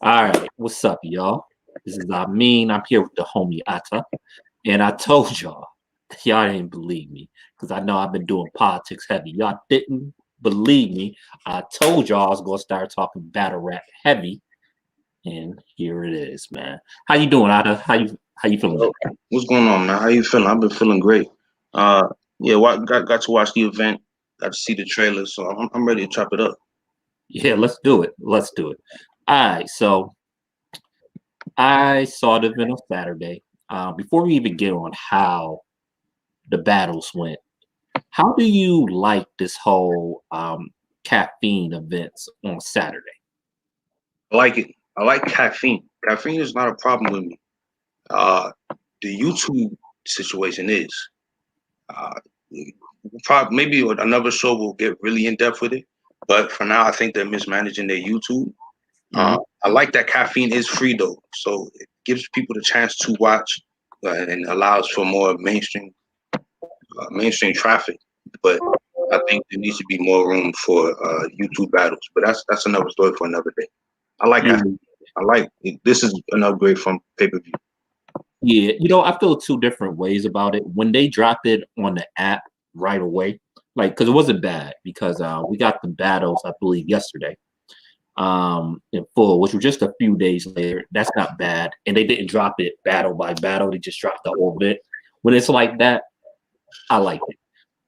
All right, what's up, y'all? This is Amin. I'm here with the homie Atta, and I told y'all didn't believe me because I know I've been doing politics heavy. Y'all didn't believe me. I told y'all I was gonna start talking battle rap heavy, and here it is, man. How you doing, Atta? How you feeling Yo, today? what's going on, man? How you feeling? I've been feeling great. Uh, yeah, got to watch the event, got to see the trailer, so I'm ready to chop it up. Yeah, let's do it. Let's do it. All right, so I saw the event on Saturday. Before we even get on how the battles went. How do you like this whole caffeine events on Saturday? I like it. I like caffeine. Caffeine is not a problem with me. Uh, the YouTube situation is. Uh, Probably maybe another show will get really in depth with it, but for now, I think they're mismanaging their YouTube. Mhm. I like that caffeine is free though, so it gives people the chance to watch and allows for more mainstream traffic. But I think there needs to be more room for YouTube battles. But that's another story for another day. I like Yeah, that. I like it. This is an upgrade from pay per view. yeah. I feel two different ways about it. When they dropped it on the app right away, like because it wasn't bad because we got the battles I believe yesterday in full, which was just a few days later. That's not bad, and they didn't drop it battle by battle. They just dropped the whole bit. When it's like that, I like it.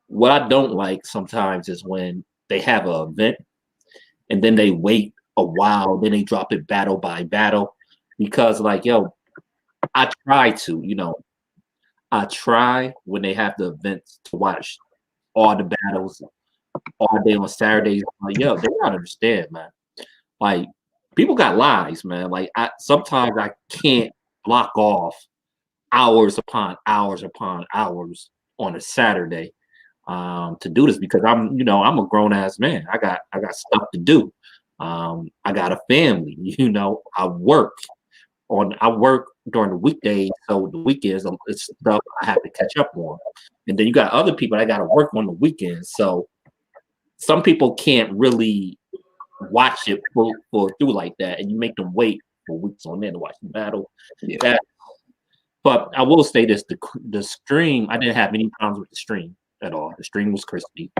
What I don't like sometimes is when they have an event and then they wait a while, then they drop it battle by battle. Because like, yo, I try I try when they have the events to watch all the battles all day on Saturdays. Like, yo, they gotta understand, man. Like, people got lives, man. Like, I sometimes I can't block off hours upon hours on a Saturday to do this because I'm a grown ass man. I got stuff to do. I got a family. I work during the weekdays, so the weekends it's stuff I have to catch up on. And then you got other people that got to work on the weekends. So some people can't really watch it full through like that, and you make them wait for weeks on end to watch the battle. Yeah. That, but I will say this: the stream, I didn't have any problems with the stream at all. The stream was crispy.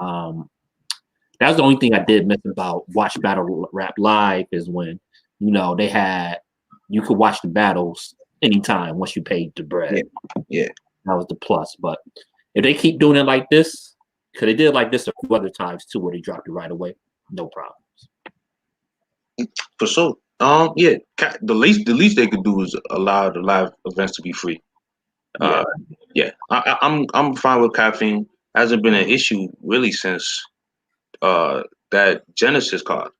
Um, That was the only thing I did miss about Watch Battle Rap Live is when, you could watch the battles anytime once you paid the bread. Yeah. Yeah. That was the plus. But if they keep doing it like this, because they did it like this a few other times too, where they dropped it right away, no problem. For sure. Yeah. The least they could do is allow the live events to be free. Yeah. Uh, yeah. I'm fine with caffeine. Hasn't been an issue really since uh that Genesis card.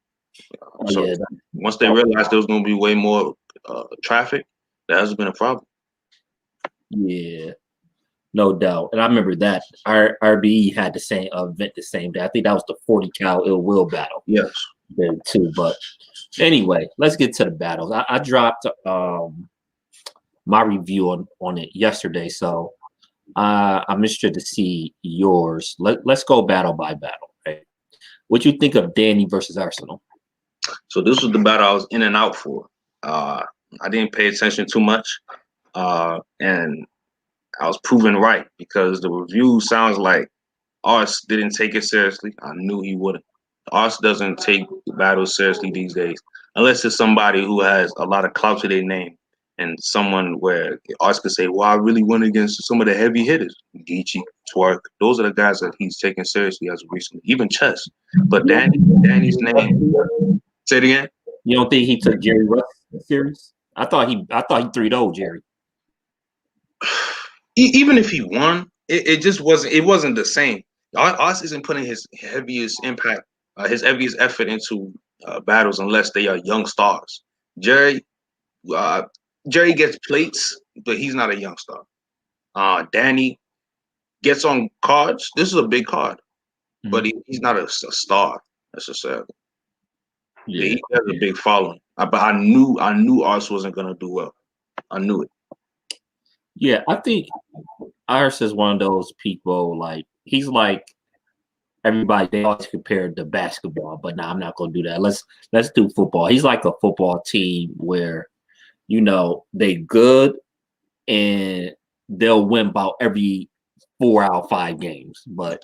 Oh So yeah. once they realized there was going to be way more traffic, that hasn't been a problem. Yeah. No doubt. And I remember that RBE had the same event the same day. I think that was the 40 cal ill will battle Yes. then too. But anyway, let's get to the battles. I dropped my review on it yesterday, so I'm interested to see yours. Let's go battle by battle. Okay, what you think of Danny versus Arsenal? So this was the battle I was in and out for. Uh, I didn't pay attention too much, and I was proven right because the review sounds like Ars didn't take it seriously. I knew he wouldn't. Ars doesn't take battles seriously these days, unless it's somebody who has a lot of clout to their name and someone where Ars could say, "Well, I really went against some of the heavy hitters, Geechee, Twerk. Those are the guys that he's taken seriously as of recently, even Chess." But Danny's name. Say it again. You don't think he took Jerry Russ serious? I thought he 3-0 Jerry. Even if he won, it just wasn't. It wasn't the same. Us isn't putting his heaviest impact, his heaviest effort into battles unless they are young stars. Jerry, uh, Jerry gets plates, but he's not a young star. Danny gets on cards. This is a big card, but Mhm. he's not a star necessarily. Yeah, Yeah, he has a big following. But I knew Ars wasn't gonna do well. I knew it. yeah. I think Iris is one of those people. Like he's like everybody they always compare to basketball, but now I'm not gonna do that. Let's do football. He's like a football team where they good and they'll win about every 4 out of 5 games. But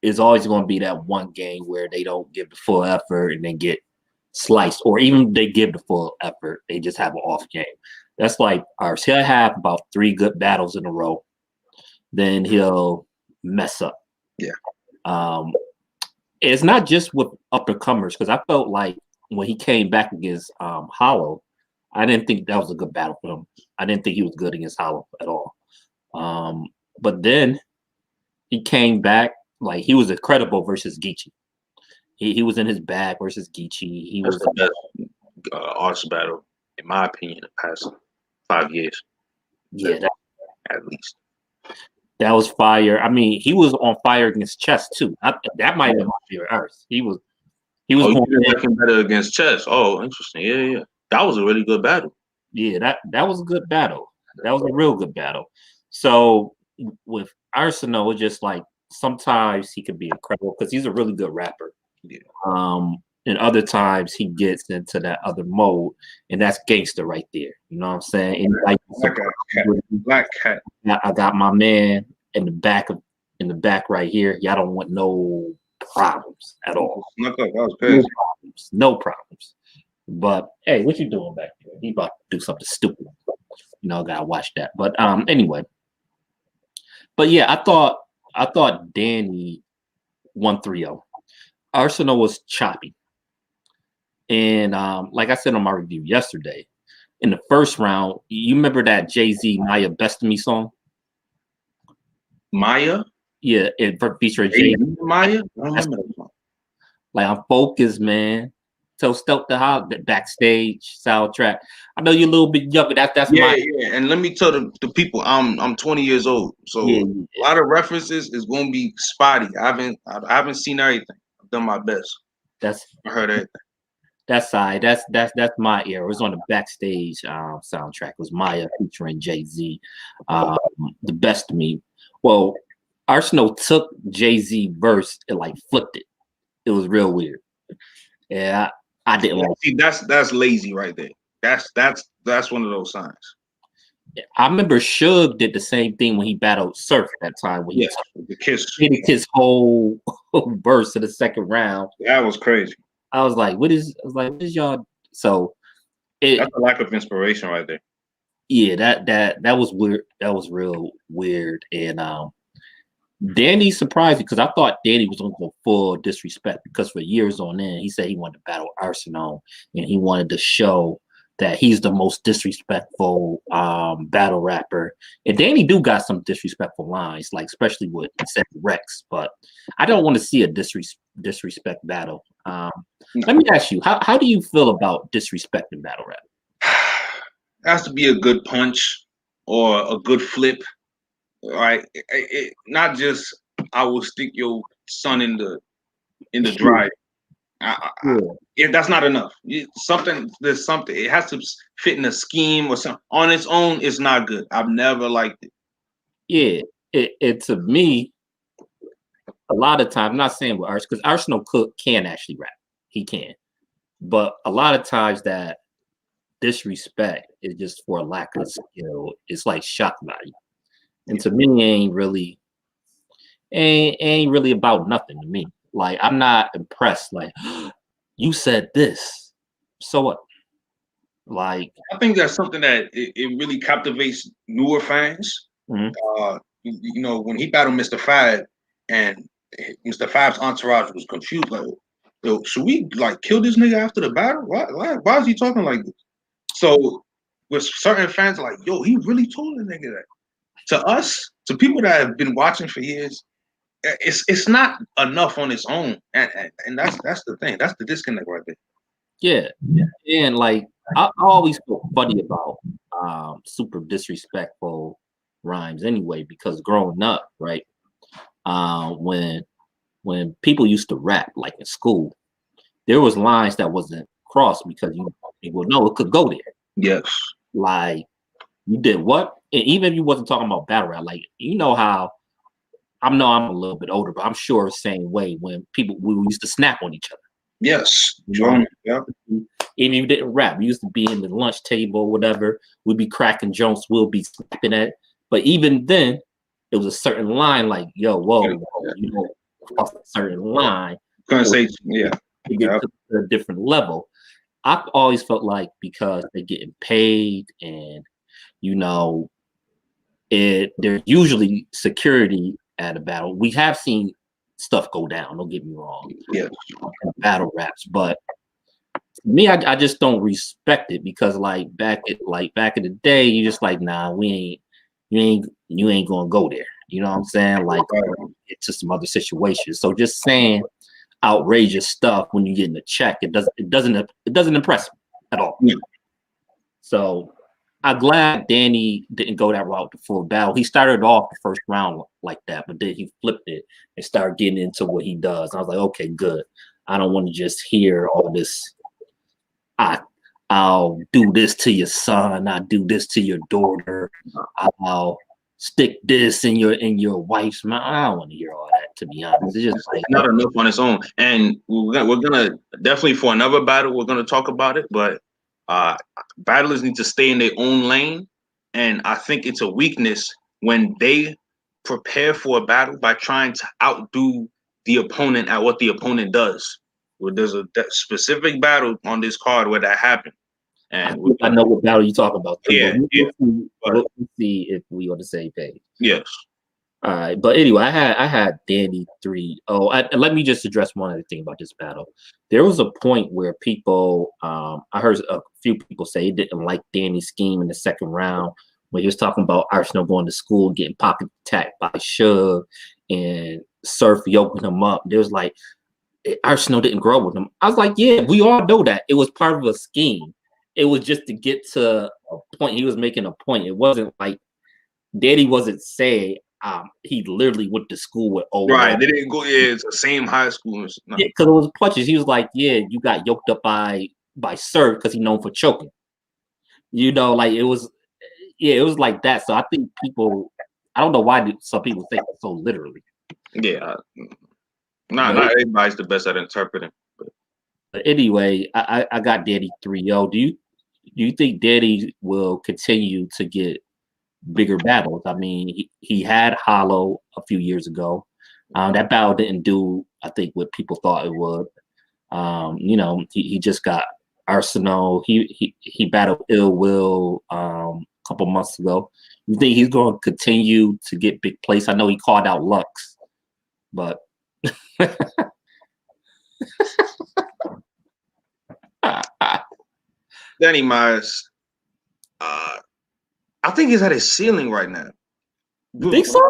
it's always going to be that one game where they don't give the full effort and they get sliced, or even they give the full effort, they just have an off game. That's like ours. He'll have about 3 good battles in a row, then he'll mess up. Yeah. It's not just with uppercomers, because I felt like when he came back against Hollow, I didn't think that was a good battle for him. I didn't think he was good against Hollow at all. But then he came back like he was incredible versus Geechee. He was in his bag versus Geechee. He That's was the best arts battle, in my opinion, the past 5 years. Yeah, at least. That was fire. I mean, he was on fire against Chess too. That might have been my favorite Earth. He was Oh, going you didn't like him better against Chess. Oh, interesting. Yeah. That was a really good battle. Yeah, that was a good battle. That was a real good battle. So with Arsenal, it's just like sometimes he could be incredible because he's a really good rapper. Yeah. And other times he gets into that other mode, and that's gangster right there. You know what I'm saying? And like Black Cat. I got my man in the back right here. Y'all don't want no problems at all. Snuck up. That was crazy. No problems. But hey, what you doing back there? He about to do something stupid. Gotta watch that. But anyway. But yeah, I thought Danny won 3-0. Arsenal was choppy. And like I said on my review yesterday, in the first round, you remember that Jay-Z Maya Best of Me song? Maya? Yeah, it featured Jay-Z. Maya? I don't remember that song. Like, I'm focused, man. So Stealth the Hog, the backstage soundtrack. I know you're a little bit younger. That's yeah. And let me tell the people, I'm 20 years old, so a lot of references is gonna be spotty. I haven't seen everything. I've done my best. I heard everything. That's my era. It was on the backstage soundtrack. It was Maya featuring Jay-Z. The Best of Me. Well, Arsenal took Jay-Z verse and like flipped it. It was real weird. Yeah, I didn't like. See, that's lazy right there. That's one of those signs. I remember Suge did the same thing when he battled Surf that time. When the Kiss finished his whole verse in the second round. That was crazy. I was like, what is y'all? So that's a lack of inspiration right there. Yeah, that was weird. That was real weird. And Danny surprised me because I thought Danny was going to go full disrespect because for years on end, he said he wanted to battle Arsenal and he wanted to show that he's the most disrespectful battle rapper. And Danny do got some disrespectful lines, like especially with said Rex, but I don't want to see a disrespect battle. Let me ask you, how do you feel about disrespect in battle rap? It has to be a good punch or a good flip. Right, not just I will stick your son in the dryer. That's not enough. There's something. It has to fit in a scheme or something. On its own, it's not good. I've never liked it. Yeah, it to me, a lot of times, I'm not saying with Arsenal, because Arsenal can actually rap. He can, but a lot of times that disrespect is just for a lack of skill. It's like shock value. And to me, ain't really about nothing to me. Like, I'm not impressed. Like, you said this, so what? Like, I think that's something that it really captivates newer fans. Mm-hmm. When he battled Mr. Fab, and Mr. Fab's entourage was confused, like, yo, should we like kill this nigga after the battle? Why is he talking like this? So with certain fans, like, yo, he really told the nigga that. To us, to people that have been watching for years, it's not enough on its own, and that's the thing. That's the disconnect right there. Yeah. And like I always feel funny about super disrespectful rhymes anyway, because growing up, right, when people used to rap like in school, there was lines that wasn't crossed because you would know it could go there. Yes, like. You did what? And even if you wasn't talking about battle rap, like, how I know I'm a little bit older, but I'm sure the same way when we used to snap on each other. Yes. Yeah. Even if you didn't rap, we used to be in the lunch table, whatever. We'd be cracking jokes, we'll be snapping at. But even then, it was a certain line, like, yo, whoa, you don't cross a certain line. Couldn't say, yeah. To get to a different level. I've always felt like because they're getting paid and, there's usually security at a battle. We have seen stuff go down, don't get me wrong. Yeah. Battle raps, but me, I just don't respect it because back in the day, you just like, nah, you ain't gonna go there. You know what I'm saying? Like it's just some other situations. So just saying outrageous stuff when you get in a check, it doesn't impress me at all. Yeah. So I'm glad Danny didn't go that route for battle. He started off the first round like that, but then he flipped it and started getting into what he does. And I was like, okay, good. I don't want to just hear all this. I'll do this to your son. I'll do this to your daughter. I'll stick this in your wife's mouth. I don't want to hear all that, to be honest. It's just like not enough on its own. And we're gonna definitely for another battle, we're gonna talk about it, but battlers need to stay in their own lane. And I think it's a weakness when they prepare for a battle by trying to outdo the opponent at what the opponent does. Well, there's a specific battle on this card where that happened. And I know what battle you're talking about. Too, yeah, we'll see if we on the same page. Yes. All right, but anyway, I had Danny 3-0. Let me just address one other thing about this battle. There was a point where people, I heard a few people say they didn't like Danny's scheme in the second round when he was talking about Arsenal going to school and getting pocket attacked by Suge and Surf yoking him up. There was like, Arsenal didn't grow with him. I was like, yeah, we all know that. It was part of a scheme. It was just to get to a point. He was making a point. It wasn't like Danny wasn't saying he literally went to school with Owen. Right, they didn't go. Yeah, it's the same high school. No. Yeah, because it was punches. He was like, yeah, you got yoked up by Surf because he's known for choking. Like it was like that. So I think I don't know why some people take it so literally. Yeah. Not everybody's the best at interpreting. But anyway, I got Danny 3-0. Do you think Danny will continue to get bigger battles? I mean, he had Hollow a few years ago. That battle didn't do, I think, what people thought it would. He just got Arsenal. He battled Ill Will a couple months ago. You think he's going to continue to get big plays? I know he called out Lux, but Danny Myers, I think he's at his ceiling right now. You think so?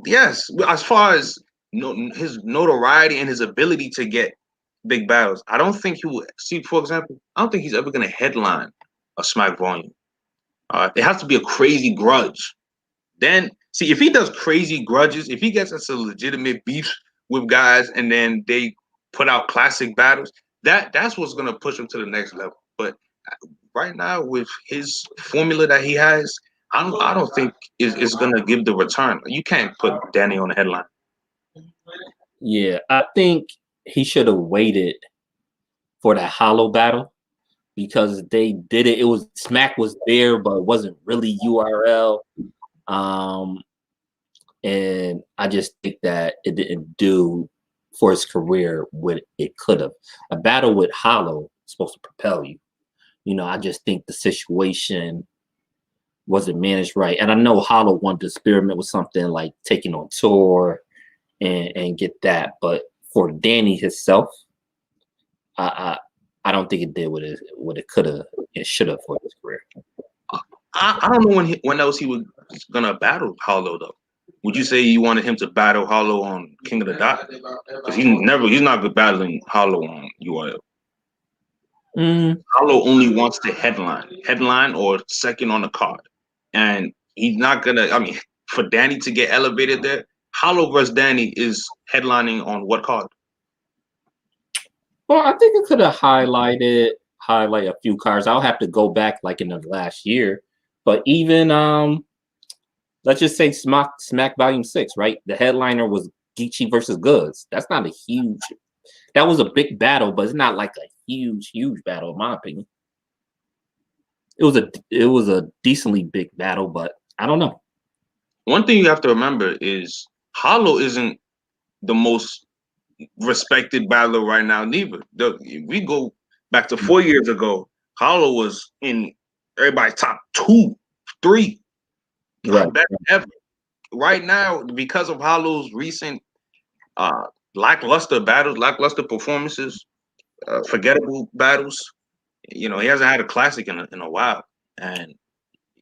Yes, as far as his notoriety and his ability to get big battles, I don't think he will. See, for example, I don't think he's ever going to headline a Smack Volume. It has to be a crazy grudge. Then, see, if he does crazy grudges, if he gets into legitimate beef with guys and then they put out classic battles, that's what's going to push him to the next level. But right now, with his formula that he has, I don't think it's going to give the return. You can't put Danny on the headline. Yeah, I think he should have waited for that Hollow battle because they did it. It was Smack was there, but it wasn't really URL. And I just think that it didn't do for his career what it could have. A battle with Hollow is supposed to propel you. I just think the situation wasn't managed right. And I know Hollow wanted to experiment with something like taking on tour and get that. But for Danny himself, I don't think it did what it could have, it should have for his career. I don't know when else he was gonna battle Hollow though. Would you say you wanted him to battle Hollow on King of the Dot? Because he's not good battling Hollow on URL. Hollow only wants to headline or second on the card, and he's not gonna. I mean, for Danny to get elevated there, Hollow versus Danny is headlining on what card? Well, I think it could have highlight a few cards. I'll have to go back like in the last year, but even let's just say Smack Volume 6, right? The headliner was Geechee versus Goods. That's not a huge. That was a big battle, but it's not like a huge battle, in my opinion. It was a decently big battle, but I don't know. One thing you have to remember is Hollow isn't the most respected battler right now, neither. If we go back to 4 years ago, Hollow was in everybody's top 2, 3, Right. best ever. Right now, because of Hollow's recent lackluster battles, lackluster performances, forgettable battles, he hasn't had a classic in a while. And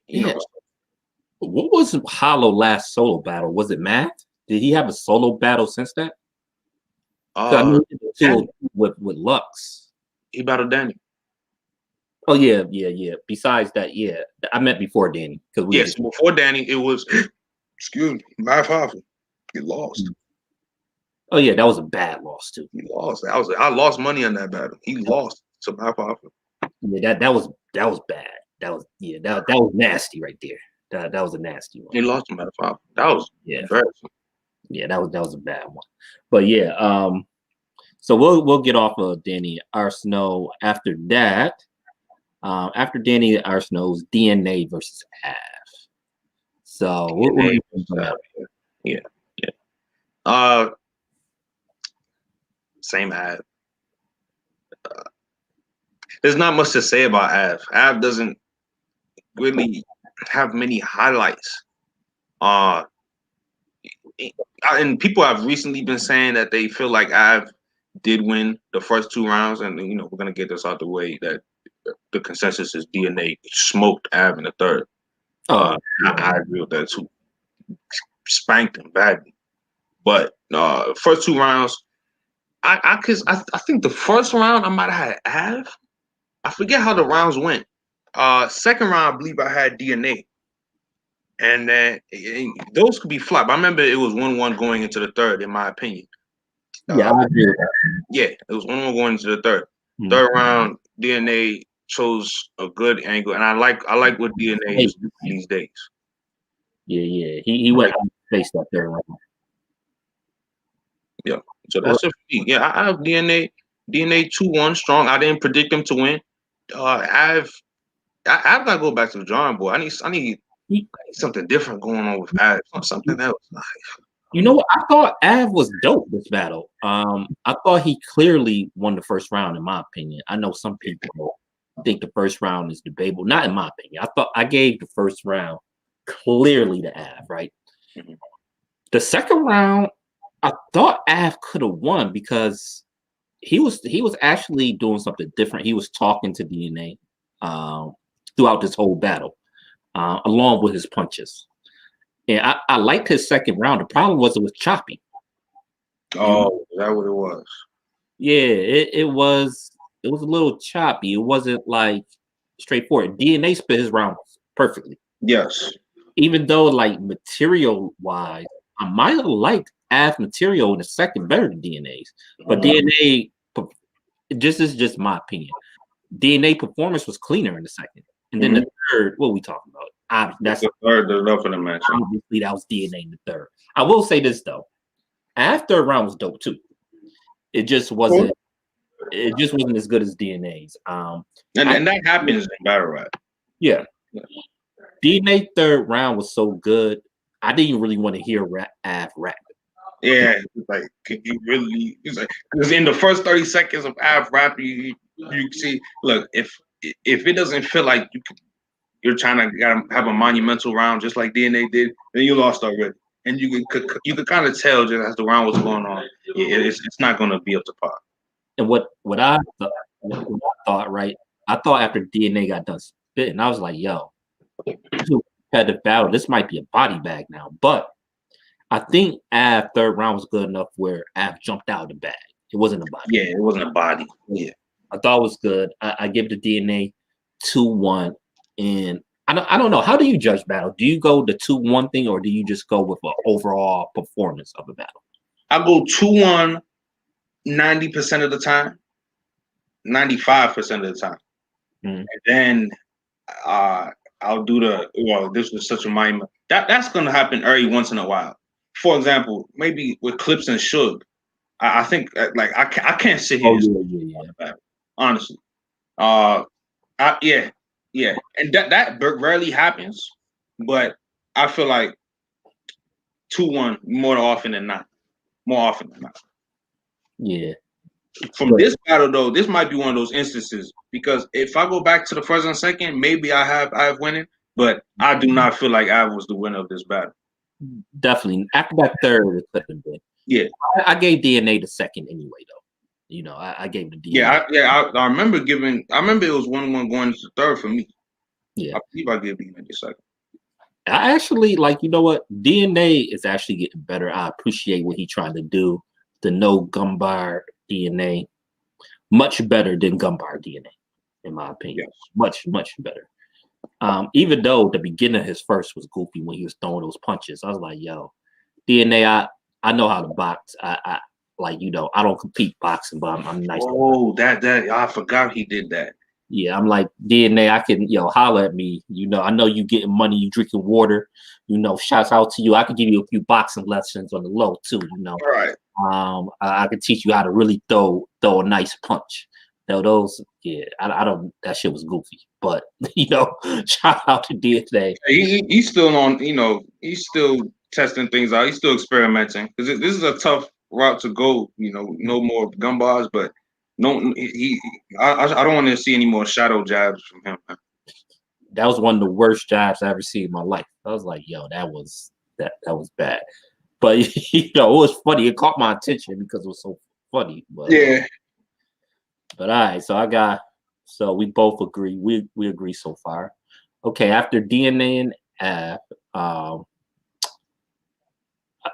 Yeah. What was Hollow last solo battle? Was it Matt? Did he have a solo battle since that? I mean, with Lux. He battled Danny. Oh yeah. Besides that, yeah, I meant before Danny because before Danny, it was excuse me, Matt Hoffa. He lost. Oh yeah, that was a bad loss too. He lost. I lost money on that battle. He lost to Matt Hoffa. Yeah, that was bad. That was nasty right there. That was a nasty one. He lost to Matt Hoffa. That was embarrassing. Yeah, that was a bad one. But yeah, so we'll get off of Danny Arsenault after that. After Danny Arsenault's DNA versus Av. So yeah. Same Av. There's not much to say about Av. Av doesn't really have many highlights. And people have recently been saying that they feel like Av did win the first 2 rounds, and we're gonna get this out the way that the consensus is DNA smoked Av in the third. I agree with that too. Spanked him badly, but first 2 rounds, I think the first round I might have had Av. I forget how the rounds went. Second round, I believe I had DNA. And then those could be flop. I remember it was 1-1 going into the third, in my opinion. I agree with that. Yeah, it was 1-1 going into the third. Third round, DNA chose a good angle, and I like what DNA is these days. Yeah. He went face that third round. Yeah, so that's it for me. Yeah, I have DNA 2-1 strong. I didn't predict him to win. I've got to go back to the drawing board. I need something different going on with Av. Something else. You know what? I thought Av was dope this battle. I thought he clearly won the first round, in my opinion. I know some people think the first round is debatable. Not in my opinion. I thought I gave the first round clearly to Av, right? Mm-hmm. The second round, I thought Av could have won because he was actually doing something different. He was talking to DNA throughout this whole battle, along with his punches. And I liked his second round. The problem was it was choppy. Oh, is that what it was? Yeah, it was a little choppy. It wasn't like straightforward. DNA spit his round perfectly. Yes. Even though like material wise, I might have liked Av material in the second better than DNA's. But DNA, this is just my opinion. DNA performance was cleaner in the second. And then the third, what are we talking about? That's the third. There's nothing to mention. Obviously, that was DNA in the third. I will say this though, after round was dope too. It just wasn't. It just wasn't as good as DNA's. And that happens in battle rap. Yeah. DNA third round was so good. I didn't really want to hear Av rap. Yeah, like you really? Because in the first 30 seconds of Av rap, you see. Look, if it doesn't feel like you're trying to have a monumental round just like DNA did, then you lost already. And you could kind of tell just as the round was going on, it's not going to be up to par. And what I thought, right? I thought after DNA got done spitting, I was like, yo, competitive battle. This might be a body bag now. But I think Av third round was good enough where Av jumped out of the bag. It wasn't a body. Yeah, it wasn't a body. Yeah. I thought it was good. I give the DNA 2-1. And I don't know. How do you judge battle? Do you go the 2-1 thing, or do you just go with an overall performance of a battle? I go 2-1 90% of the time, 95% of the time. And then I'll do this was such a That's gonna happen every once in a while. For example, maybe with Clips and Suge, I think like I can't sit here Oh and say yeah. that, honestly. Yeah, yeah, and that rarely happens, but I feel like 2-1 more often than not. More often than not. Yeah. From this battle though, this might be one of those instances because if I go back to the first and second, maybe I have winning, but I do not feel like I was the winner of this battle. Definitely. After that third, it could have been. Yeah. I gave DNA the second anyway, though. You know, I gave the DNA. I remember it was 1-1 going into the third for me. Yeah. I believe I gave DNA the second. I actually you know what? DNA is actually getting better. I appreciate what he's trying to do. The no Gumbar DNA. Much better than Gumbar DNA, in my opinion. Yes. Much, much better. Even though the beginning of his first was goofy when he was throwing those punches. I was like, yo, DNA, I know how to box. I like, you know, I don't compete boxing, but I'm nice. Oh, that I forgot he did that. Yeah, I'm like, DNA, I can, holler at me. You know, I know you getting money, you drinking water. You know, shouts out to you. I could give you a few boxing lessons on the low too, you know. All right. I could teach you how to really throw a nice punch. Now those, yeah, I don't. That shit was goofy, but you know, shout out to DNA. He's still on. You know, he's still testing things out. He's still experimenting because this is a tough route to go. You know, no more gun bars, but no, I don't want to see any more shadow jabs from him. That was one of the worst jabs I ever seen in my life. I was like, yo, that was bad. But you know, it was funny. It caught my attention because it was so funny. But, yeah. But all right, so we both agree. We agree so far. Okay, after DNA and F,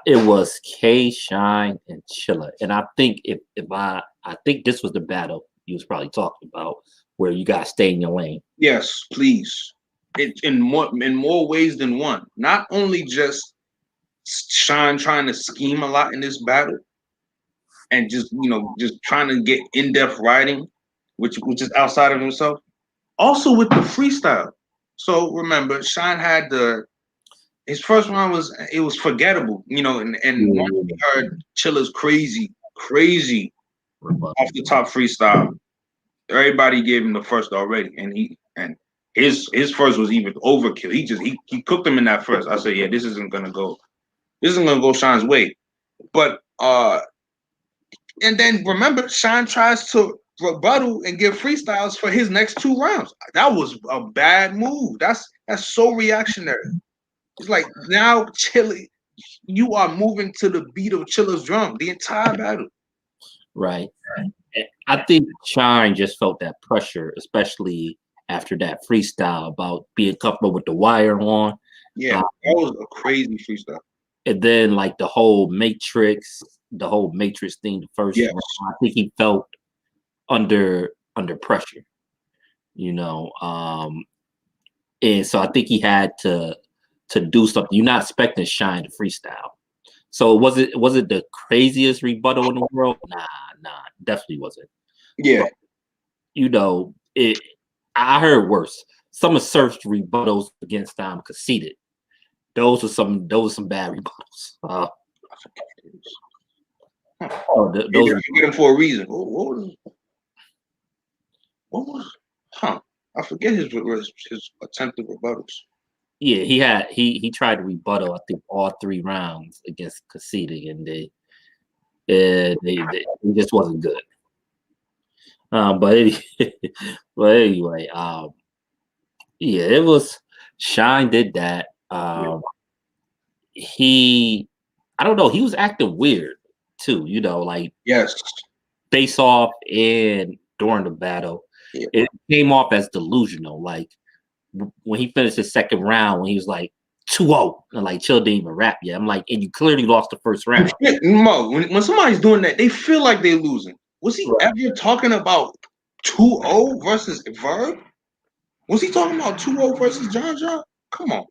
it was K, Shine, and Chilla. And I think I think this was the battle you was probably talking about, where you gotta stay in your lane. Yes, please. In more ways than one. Not only just Shine trying to scheme a lot in this battle, and just trying to get in-depth writing, which is outside of himself. Also with the freestyle. So remember, Shine had his first round was forgettable, you know, and once we heard Chilla's crazy off the top freestyle, everybody gave him the first already, and his first was even overkill. He cooked him in that first. I said, yeah, this isn't gonna go Shine's way. But and then remember, Shine tries to rebuttal and give freestyles for his next 2 rounds. That was a bad move. That's so reactionary. It's like now Chilla, you are moving to the beat of Chilla's drum the entire battle. Right. I think Shine just felt that pressure, especially after that freestyle about being comfortable with the wire on. Yeah, that was a crazy freestyle. And then like the whole Matrix thing, the first round, I think he felt under pressure, you know. And so I think he had to do something. You're not expecting Shine to freestyle. So was it the craziest rebuttal in the world? Nah, definitely wasn't. Yeah. But, you know, I heard worse. Some of Surf's rebuttals against Conceited. Those were some bad rebuttals. Those are forget him for a reason. What was? I forget his attempted rebuttals. Yeah, he tried to rebuttal. I think all 3 rounds against Conceited, and they just wasn't good. But anyway, yeah, it was Shine did that. I don't know, he was acting weird too, you know, like face off and during the battle. Yeah. It came off as delusional. Like when he finished his second round, when he was like 2-0, and like Chill didn't even rap yet. I'm like, and you clearly lost the first round. Mo, when somebody's doing that, they feel like they're losing. Was he ever talking about 2-0 versus Verb? Was he talking about 2-0 versus John? Come on.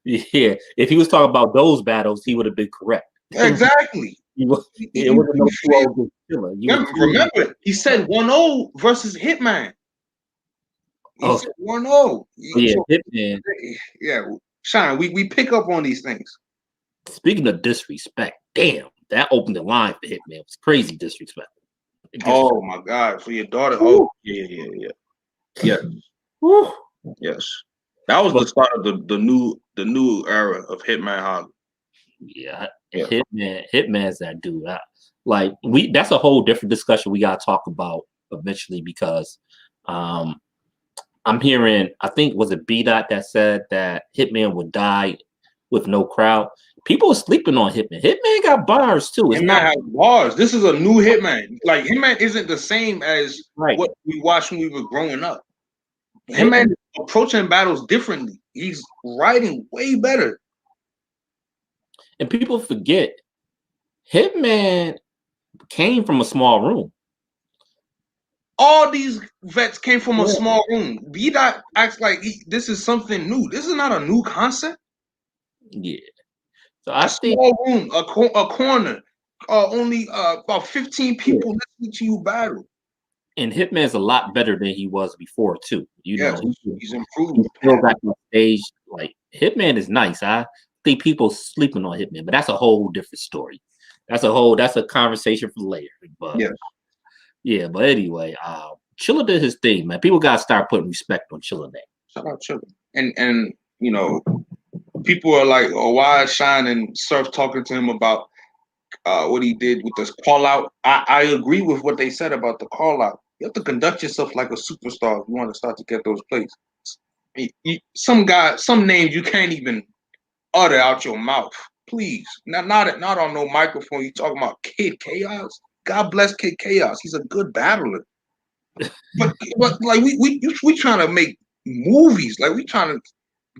Yeah, if he was talking about those battles, he would have been correct. Exactly. It wasn't no 2-0 against Chilla. Remember, he said 1-0 versus Hitman. He said 1-0. Yeah, Hitman. Yeah, Shine, we pick up on these things. Speaking of disrespect, damn, that opened the line for Hitman. It was crazy disrespect. Oh my God, for your daughter. Oh yeah. Woo. Yes. That was the start of the new era of Hitman Holla. Yeah. Hitman's that dude. That's a whole different discussion we gotta talk about eventually because I'm hearing, I think was it B-Dot that said that Hitman would die with no crowd. People are sleeping on Hitman. Hitman got bars too. Hitman has bars. This is a new Hitman. Like Hitman isn't the same as what we watched when we were growing up. Hitman is approaching battles differently. He's writing way better. And people forget, Hitman came from a small room. All these vets came from a small room. B-Dot acts like this is something new. This is not a new concept. Yeah. So I think small room, a corner, only about 15 people listening to you battle. And Hitman's a lot better than he was before too. You know, he's improved. He's still got on stage. Like Hitman is nice. I think people sleeping on Hitman, but that's a whole different story. That's a conversation for later. But but anyway, Chilla did his thing, man. People gotta start putting respect on Chilla name. Shout out Chilla. And you know, people are like, oh, why is Shine and Surf talking to him about what he did with this call out? I agree with what they said about the call out. You have to conduct yourself like a superstar if you want to start to get those plays. Some names you can't even utter out your mouth. Please, not on no microphone. You talking about Kid Chaos? God bless Kid Chaos. He's a good battler. but like we trying to make movies. Like we trying to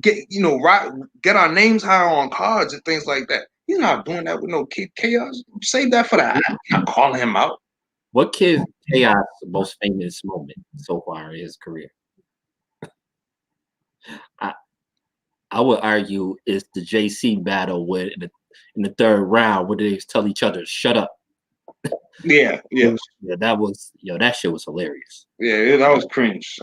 get our names higher on cards and things like that. He's not doing that with no Kid Chaos. Save that for that. I'm not calling him out. What Kid Chaos most famous moment so far in his career? I would argue it's the JC battle where in the third round where they tell each other shut up. Yeah. That was that shit was hilarious. Yeah, that was cringe.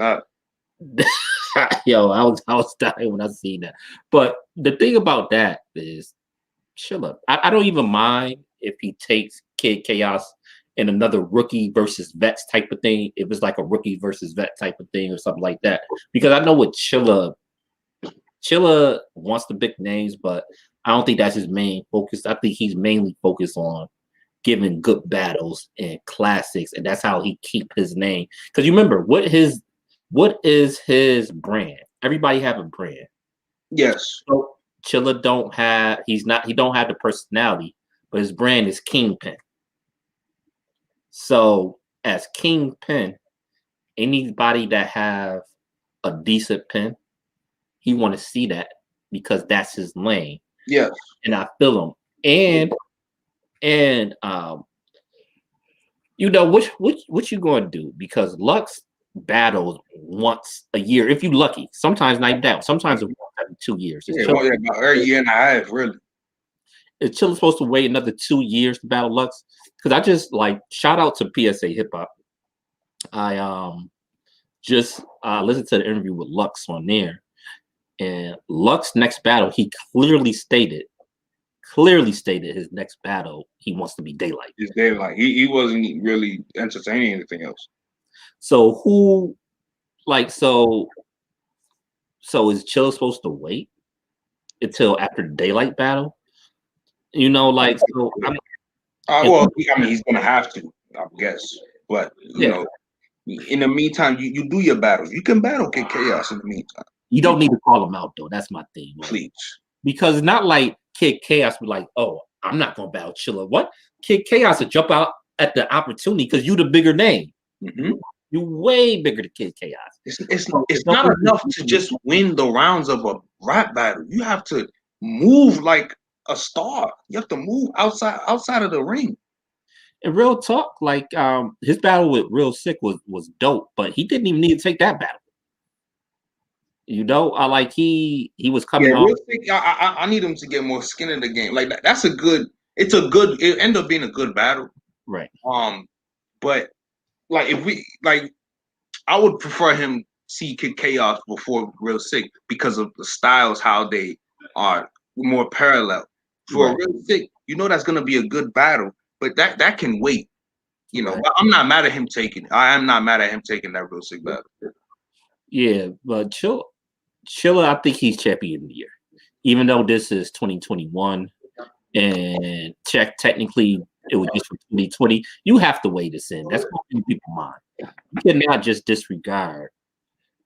Yo, I was dying when I seen that. But the thing about that is, chill up. I don't even mind if he takes Kid Chaos in another rookie versus vets type of thing. If it's like a rookie versus vet type of thing or something like that, because I know what Chilla wants the big names, but I don't think that's his main focus. I think he's mainly focused on giving good battles and classics, and that's how he keep his name. Because you remember what is his brand? Everybody have a brand. Yes. So Chilla don't have the personality, but his brand is Kingpin. So as Kingpin, anybody that have a decent pen, he want to see that because that's his lane. Yes. And I feel him. And what you going to do? Because Lux battles once a year, if you lucky. Sometimes not even that. Sometimes it's every 2 years. About a year and a half, really. Is Chilla supposed to wait another 2 years to battle Lux? Because I just shout out to PSA Hip Hop. I just listened to the interview with Lux on there, and Lux next battle, he clearly stated his next battle he wants to be Daylight. It's Daylight. He wasn't really entertaining anything else. So so is Chilla supposed to wait until after the Daylight battle? He's gonna have to, I guess. But you know, in the meantime, you do your battles. You can battle Kid Chaos in the meantime. You don't need to call him out though. That's my thing. Please. Because it's not like Kid Chaos be like, oh, I'm not gonna battle Chilla. What? Kid Chaos would jump out at the opportunity because you the bigger name. Mm-hmm. You way bigger than Kid Chaos. It's not enough to just win the rounds of a rap battle. You have to move like a star. You have to move outside of the ring. And real talk, his battle with Real Sick was dope, but he didn't even need to take that battle. He was coming off. Real Sick, I need him to get more skin in the game. Like that's it ended up being a good battle. Right. But I would prefer him see Kid Chaos before Real Sick because of the styles, how they are more parallel. For a real sick, you know that's gonna be a good battle, but that can wait. You know, Right. but I'm not mad at him taking it. I am not mad at him taking that real sick battle. Yeah, but Chilla, I think he's champion of the year, even though this is 2021 and technically it was just for 2020. You have to weigh this in. That's what people mind. You cannot just disregard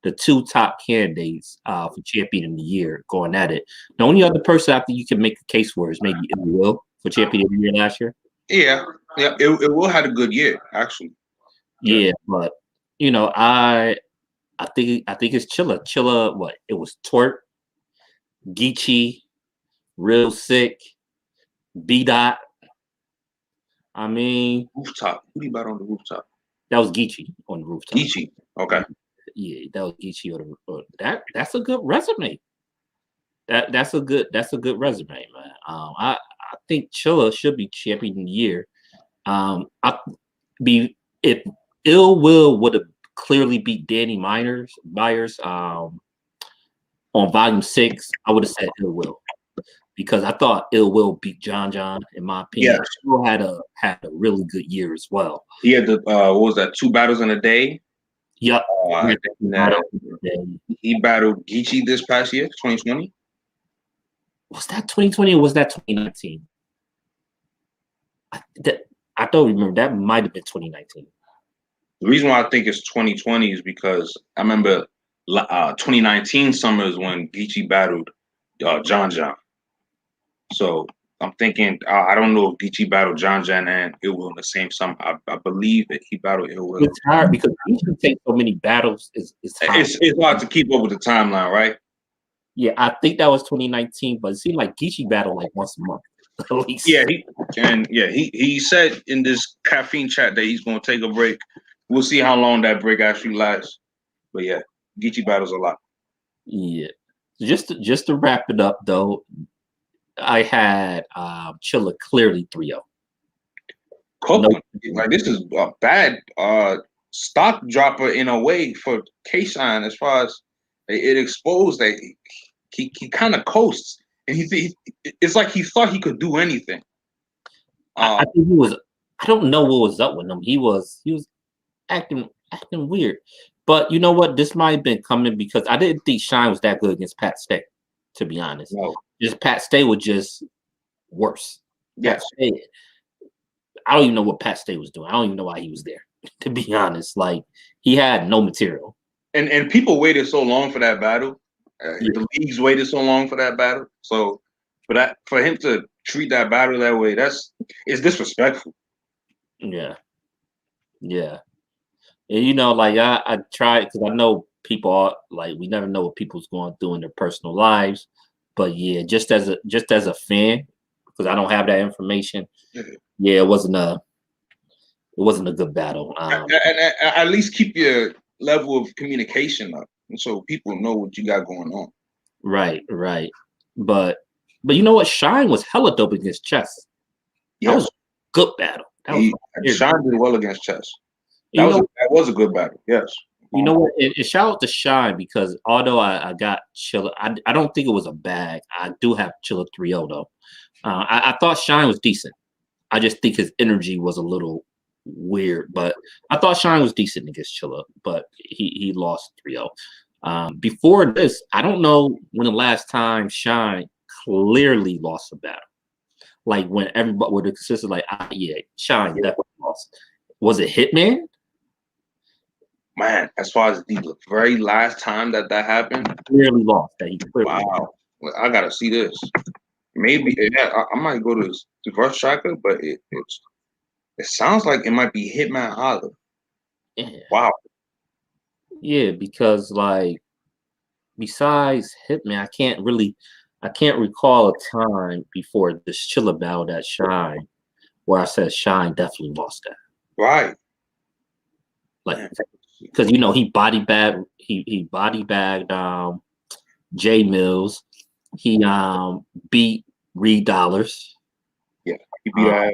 the two top candidates for champion of the year going at it. The only other person I think you can make a case for is maybe Ill Will for champion of the year last year. Yeah, it will had a good year actually. Yeah, but you know, I think it's Chilla. Chilla, what? It was Twerk, Geechee, Real Sick, B Dot. I mean, Rooftop. Who do you battle on the rooftop? that was Geechee on the rooftop. Geechee. Okay. Yeah, that was Geechee on the that's a good resume. That's a good resume, man. I think Chilla should be champion of the year. I be if Ill Will would have clearly beat Danny Myers on volume 6, I would have said Ill Will. Because I thought Ill Will beat John in my opinion. Yeah. Still had a really good year as well. He had the what was that, 2 battles in a day? Yep. He battled Geechee this past year, 2020. Was that 2020 or was that 2019? I don't remember. That might have been 2019. The reason why I think it's 2020 is because I remember 2019 summer is when Geechee battled John. So I'm thinking, I don't know if Geechee battled John and Ill Will in the same summer. I believe that he battled Ill Will. It's hard because Geechee takes so many battles. It's hard to keep up with the timeline, right? Yeah, I think that was 2019, but it seemed like Geechee battled like once a month at least. Yeah, he said in this caffeine chat that he's going to take a break. We'll see how long that break actually lasts. But yeah, Geechee battles a lot. Yeah, just to wrap it up though. I had Chilla clearly 3-0. Copeland, like this is a bad stock dropper in a way for K-Shine as far as it exposed that he kind of coasts and it's like he thought he could do anything. I think he was. I don't know what was up with him. He was acting weird. But you know what? This might have been coming because I didn't think Shine was that good against Pat Stay, to be honest. No. Just Pat Stay was just worse. Yes. I don't even know what Pat Stay was doing. I don't even know why he was there, to be honest. Like, he had no material. And people waited so long for that battle. The leagues waited so long for that battle. So for him to treat that battle that way, it's disrespectful. Yeah. Yeah. And you know, like I tried because I know people are like, we never know what people's going through in their personal lives. But yeah, just as a fan, because I don't have that information. Yeah, it wasn't a good battle. And at least keep your level of communication up, so people know what you got going on. Right. But you know what? Shine was hella dope against Chess. Yeah. That was a good battle. Shine did well against Chess. That was a good battle. Yes. You know what? And shout out to Shine because although I got Chilla, I don't think it was a bag. I do have Chilla 3-0 though. I thought Shine was decent. I just think his energy was a little weird, but I thought Shine was decent against Chilla, but he lost 3-0. Before this, I don't know when the last time Shine clearly lost a battle. Like when everybody would have consisted like, Shine definitely lost. Was it Hitman? Man, as far as the very last time that happened, clearly lost. Wow, I gotta see this. Maybe I might go to the Verse Tracker, but it sounds like it might be Hitman Olive. Yeah. Wow. Yeah, because like besides Hitman, I can't recall a time before this Chilla battle that Shine where I said Shine definitely lost that. Right. Like, because you know he body bagged Jay Mills. He beat Reed Dollars. Yeah, he beat Av.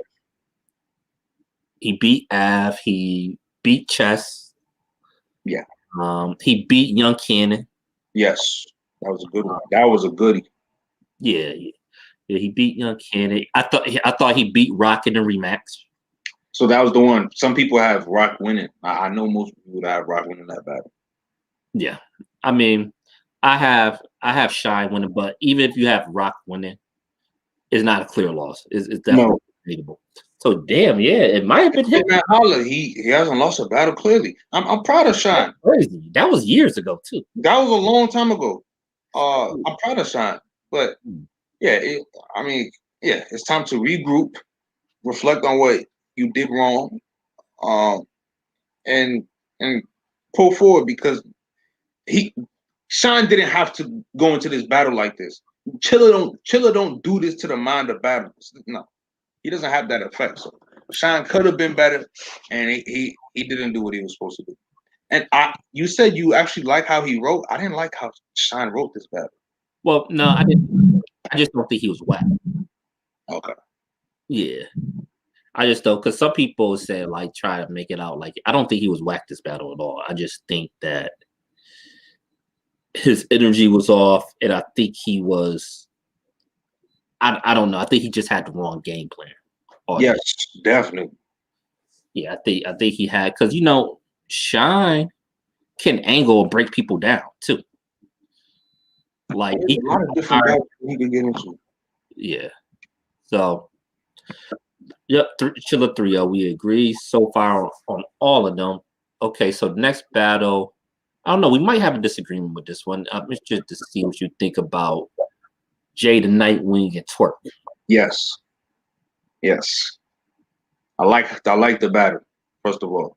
He beat Av. He beat Chess. Yeah. He beat Young Cannon. Yes, that was a good one. That was a goodie. Yeah, yeah, yeah. He beat Young Kennedy. I thought he beat Rock in the rematch. So that was the one. Some people have Rock winning. I know most people that have Rock winning that battle. Yeah, I mean, I have Shine winning, but even if you have Rock winning, it's not a clear loss. It's definitely No. debatable. So damn, yeah, it might have been Hey him. man, Holla, he hasn't lost a battle clearly. I'm proud of Shine. Crazy. That was years ago too. That was a long time ago. I'm proud of Shine. But yeah, I mean, yeah, it's time to regroup, reflect on what you did wrong, um, and and pull forward because he Shine didn't have to go into this battle like this. Chilla don't do this to the mind of battles. No, he doesn't have that effect. So Shine could have been better, and he didn't do what he was supposed to do. And you said you actually like how he wrote. I didn't like how Shine wrote this battle. Well, no, I didn't. I just don't think he was whack. Okay. Yeah, I just don't because some people say like try to make it out like I don't think he was whack this battle at all. I just think that his energy was off, and I think he was. I don't know. I think he just had the wrong game plan. Yes, definitely. Yeah, I think he had because Shine can angle and break people down too. Like There's he a lot of different battles he could get into. yeah. So yep, Chilla 3-0. We agree so far on all of them. Okay, so next battle. I don't know. We might have a disagreement with this one. I'm interested to see what you think about Jay the Nightwing and Twerk. Yes, yes. I like the battle. First of all,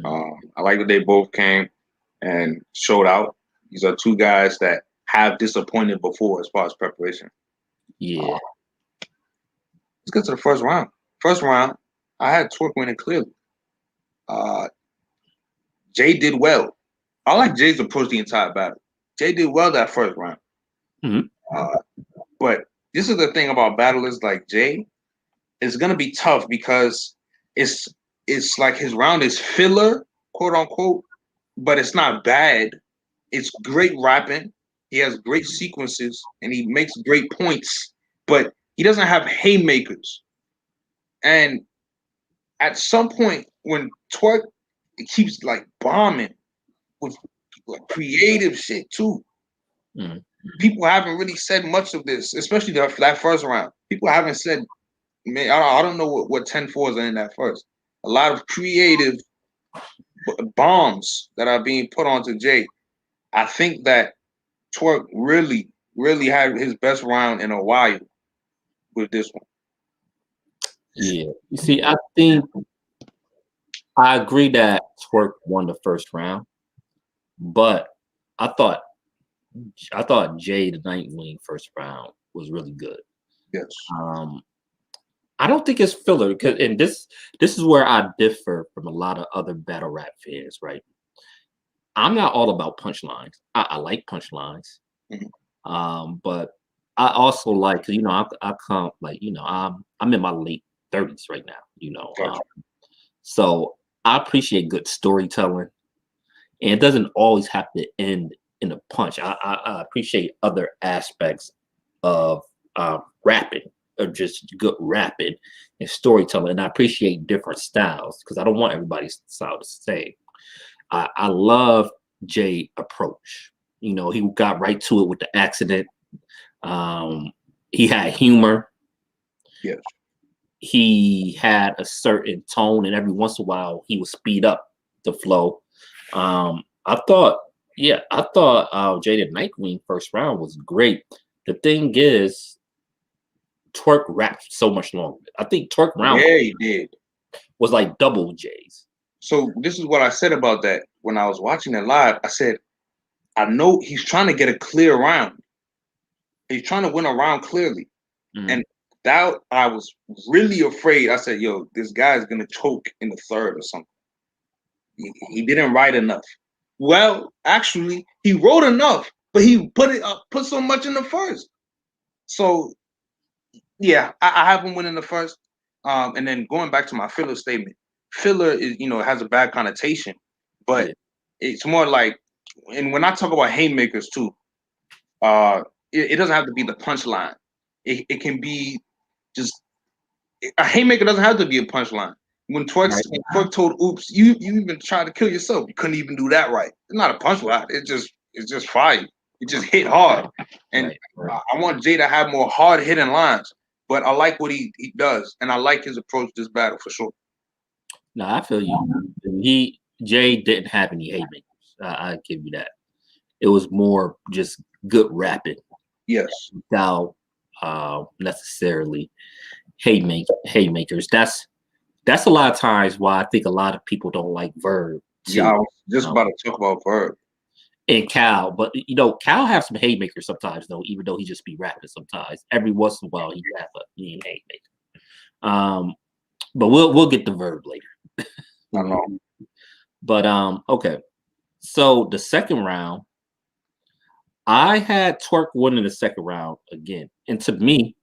I like that they both came and showed out. These are two guys that have disappointed before as far as preparation. Yeah. Let's get to the first round. First round, I had Twerk winning clearly. Jay did well. I like Jay's approach the entire battle. Jay did well that first round. Mhm. But this is the thing about battlers like Jay. It's gonna be tough because it's like his round is filler, quote unquote, but it's not bad. It's great rapping. He has great sequences and he makes great points, but he doesn't have haymakers. And at some point, when Twerk keeps like bombing with like creative shit too, Mhm. people haven't really said much of this, especially that first round. People haven't said, man, I don't know what 10-4s are in that first. A lot of creative bombs that are being put onto Jay. I think that Twerk really, really had his best round in a while with this one. Yeah. You see, I think I agree that Twerk won the first round, but I thought Jay the Nightwing first round was really good. Yes. I don't think it's filler because and this is where I differ from a lot of other battle rap fans, right? I'm not all about punchlines. I like punchlines. Mhm. But I also like 'cause, I come like I'm in my late 30s right now. Gotcha. So I appreciate good storytelling, and it doesn't always have to end in a punch. I appreciate other aspects of rapping or just good rapping and storytelling, and I appreciate different styles because I don't want everybody's style the same. I love Jay approach. He got right to it with the accident. He had humor. Yes. He had a certain tone, and every once in a while he would speed up the flow. I thought, Jay the Nightwing first round was great. The thing is, Twerk rapped so much longer. I think Twerk round Yeah, he did. was like double Jay's. So this is what I said about that when I was watching it live. I said, I know he's trying to get a clear round. He's trying to win a round clearly. Mhm. And that I was really afraid. I said, yo, this guy's gonna choke in the third or something. He didn't write enough. Well, actually, he wrote enough, but he put so much in the first. So yeah, I have him winning the first. And then going back to my filler statement, filler is has a bad connotation, but Yeah. it's more like, and when I talk about haymakers too, uh, it doesn't have to be the punchline. It can be just a haymaker doesn't have to be a punchline. When Twerk told Oops, you even tried to kill yourself. You couldn't even do that right. It's not a punchline. It's just fire. It just hit hard. And I want Jay to have more hard hitting lines. But I like what he does, and I like his approach to this battle for sure. No, I feel you. Jay didn't have any haymakers. I give you that. It was more just good rapping. Yes. Without necessarily haymakers. That's a lot of times why I think a lot of people don't like Verb. Too. Yeah, I was just about to talk about Verb. And Cal, but Cal have some haymakers sometimes though, even though he just be rapping sometimes. Every once in a while he rap a haymaker. But we'll get the Verb later. I know. But okay. So the second round, I had Twerk winning the second round again. And to me,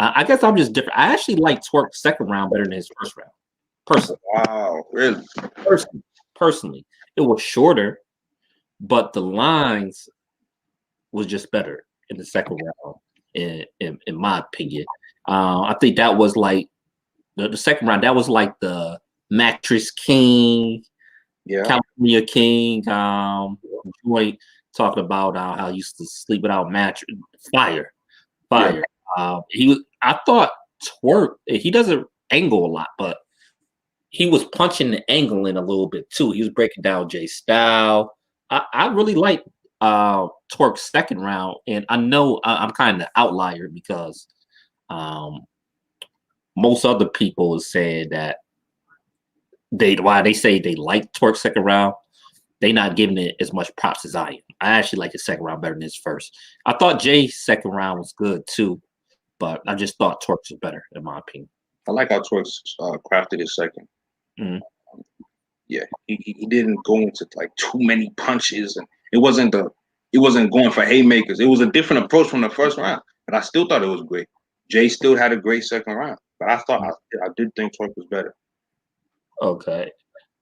I guess I'm just different. I actually like Twerk's second round better than his first round. Personally. Wow, really? Personally. It was shorter, but the lines was just better in the second round, in my opinion. I think that was like the second round, that was like the Mattress King, California King, joint talking about how he used to sleep without mattress. Fire. Yeah. I thought Twerk, he doesn't angle a lot, but he was punching the angle in a little bit too. He was breaking down Jay's style. I really like Twerk's second round, and I know I'm kind of outlier because most other people said that they say they like Twerk's second round, they not giving it as much props as I am. I actually like his second round better than his first. I thought Jay's second round was good too, but I just thought Twerk's was better in my opinion. I like how Twerk's crafted his second. Mm-hmm. Yeah, he didn't go into like too many punches, and it wasn't going for haymakers. It was a different approach from the first round, but I still thought it was great. Jay still had a great second round, but I did think Twerk was better. Okay.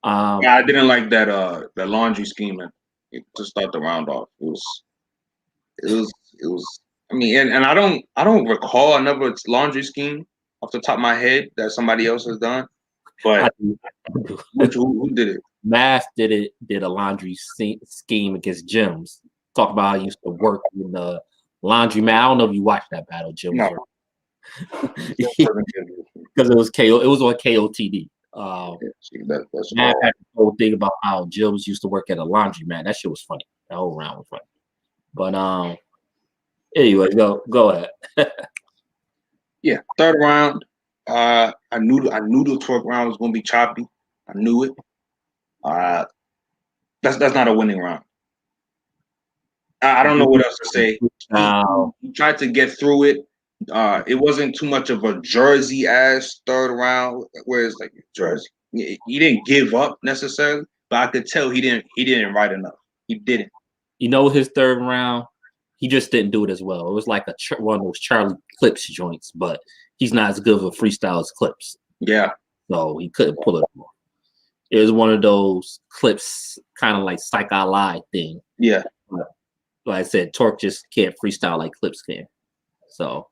I didn't like that the laundry scheme to start the round off. It was. I mean, and I don't recall another laundry scheme off the top of my head that somebody else has done. But who did it? Math did a laundry scheme against Jims. Talk about how he used to work in the laundry man. I don't know if you watched that battle, Jim. No. Because it was on KOTD. That's Matt had the whole thing about how Jims used to work at a laundry man. That shit was funny. That whole round was funny. But anyway, go ahead. Yeah, third round. I knew the Twerk round was gonna be choppy. I knew it. That's not a winning round. I don't know what else to say. He tried to get through it. It wasn't too much of a Jersey ass third round, where it's like Jersey. He didn't give up necessarily, but I could tell he didn't write enough. He didn't. His third round, he just didn't do it as well. It was like one of those Charlie Clips joints, but he's not as good of a freestyle as Clips. Yeah. So he couldn't pull it off. It was one of those Clips kind of like Psych Ally thing. Yeah. But like I said, Twerk just can't freestyle like Clips can. So,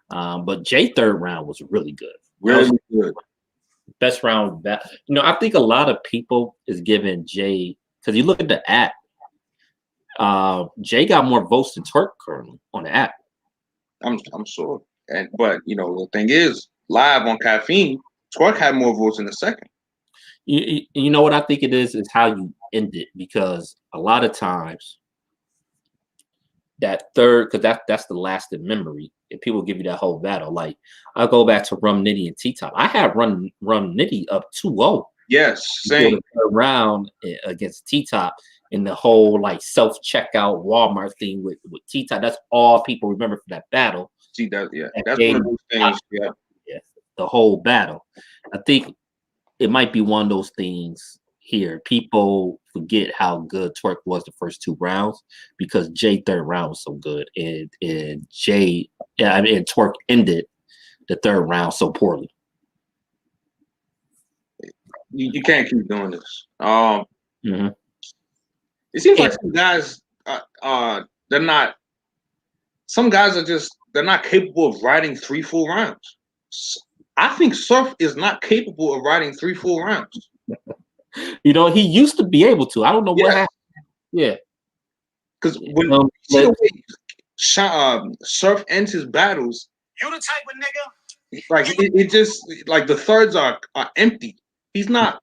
but Jay third round was really good. Really good. Best round. I think a lot of people is giving Jay, because you look at the app, Jay got more votes than Twerk currently on the app. I'm sure. But the thing is, live on Caffeine, Twerk had more votes in the second. You know what I think it is how you end it, because a lot of times that third, because that's the lasting memory, and people give you that whole battle. Like I'll go back to Rum Nitty and T-Top. I had Rum Nitty up 2-0. Yes, same. The third round against T-Top, and the whole like self-checkout Walmart thing with T-Top. That's all people remember from that battle. See that? Yeah, that's one of those things. Yeah, the whole battle. I think it might be one of those things here. People forget how good Twerk was the first two rounds because Jay third round was so good, and Twerk ended the third round so poorly. You can't keep doing this. Mm-hmm. It seems like some guys they're not some guys are just they're not capable of riding 3 full rounds. I think Surf is not capable of riding 3 full rounds. You know, he used to be able to. I don't know what Yeah. happened. Yeah. Because when you see the way Surf ends his battles, You the type of nigga. like it just like the thirds are empty. He's not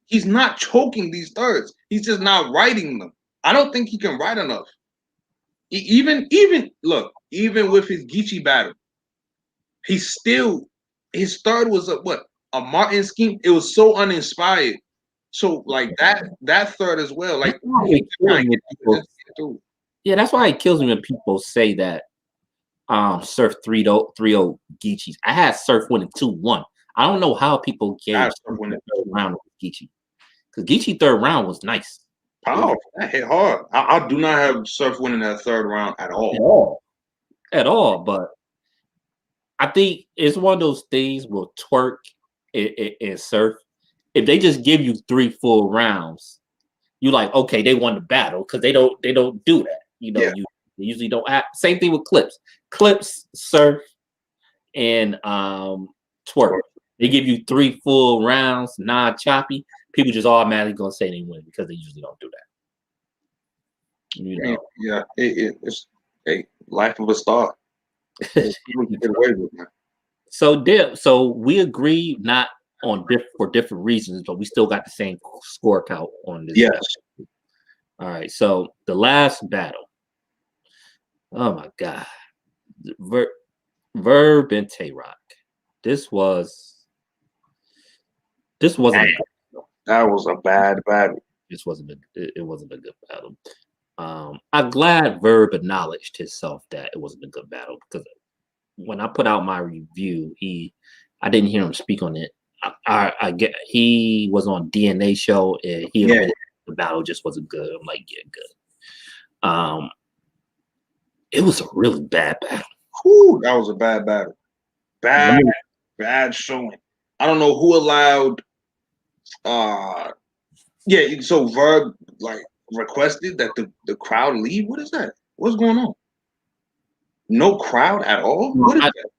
choking these thirds. He's just not riding them. I don't think he can ride enough. Even with his Geechee battle, he's still his third was a Martin scheme. It was so uninspired. So like that third as well. Like yeah, that's why it kills me when people say that Surf 3-0 Geechees. I had Surf winning 2-1. I don't know how people gave Surf winning the third round with Geechee. Because Geechee third round was nice. Powerful. That hit hard. I do not have Surf winning that third round at all. At all. But I think it's one of those things with Twerk and Surf. If they just give you 3 full rounds, you like, okay, they won the battle because they don't do that. You know, they usually don't have same thing with Clips. Clips, Surf, and Twerk. They give you 3 full rounds, non-choppy. People just automatically gonna say they win because they usually don't do that. You know? Yeah, it's a life of a star. So we agree not on for different reasons, but we still got the same score count on this. Yes. Battle. All right. So the last battle. Oh my God, Verb and Tay-Rock. This wasn't. That was a bad battle. It wasn't a good battle. I'm glad Verb acknowledged himself that it wasn't a good battle because when I put out my review, I didn't hear him speak on it. I get he was on DNA show and the battle just wasn't good. I'm like, yeah, good. It was a really bad battle. Whew, that was a bad battle. Bad showing. I don't know who allowed. So Verb like requested that the crowd leave. What is that? What's going on? No crowd at all. What is that?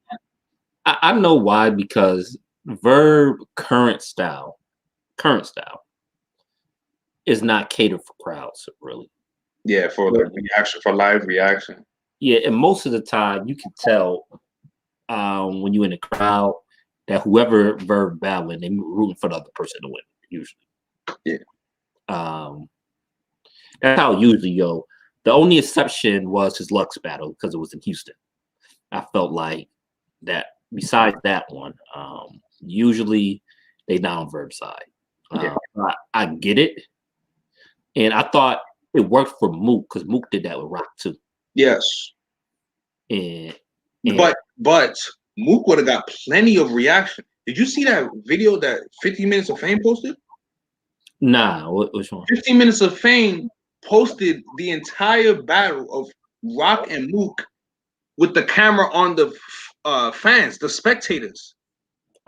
I know why, because Verb current style is not catered for crowds, really. Yeah, for the reaction, for live reaction. Yeah, and most of the time you can tell when you're in the crowd that whoever Verb battling, they're rooting for the other person to win, usually. Yeah. That's how it usually go. The only exception was his Lux battle because it was in Houston. I felt like that. Besides that one, usually they down Verb side. I get it, and I thought it worked for Mook because Mook did that with Rock too. Yes. And but Mook would have got plenty of reaction. Did you see that video that 15 Minutes of Fame posted? Nah, which one? 15 Minutes of Fame posted the entire battle of Rock and Mook with the camera on the fans, the spectators.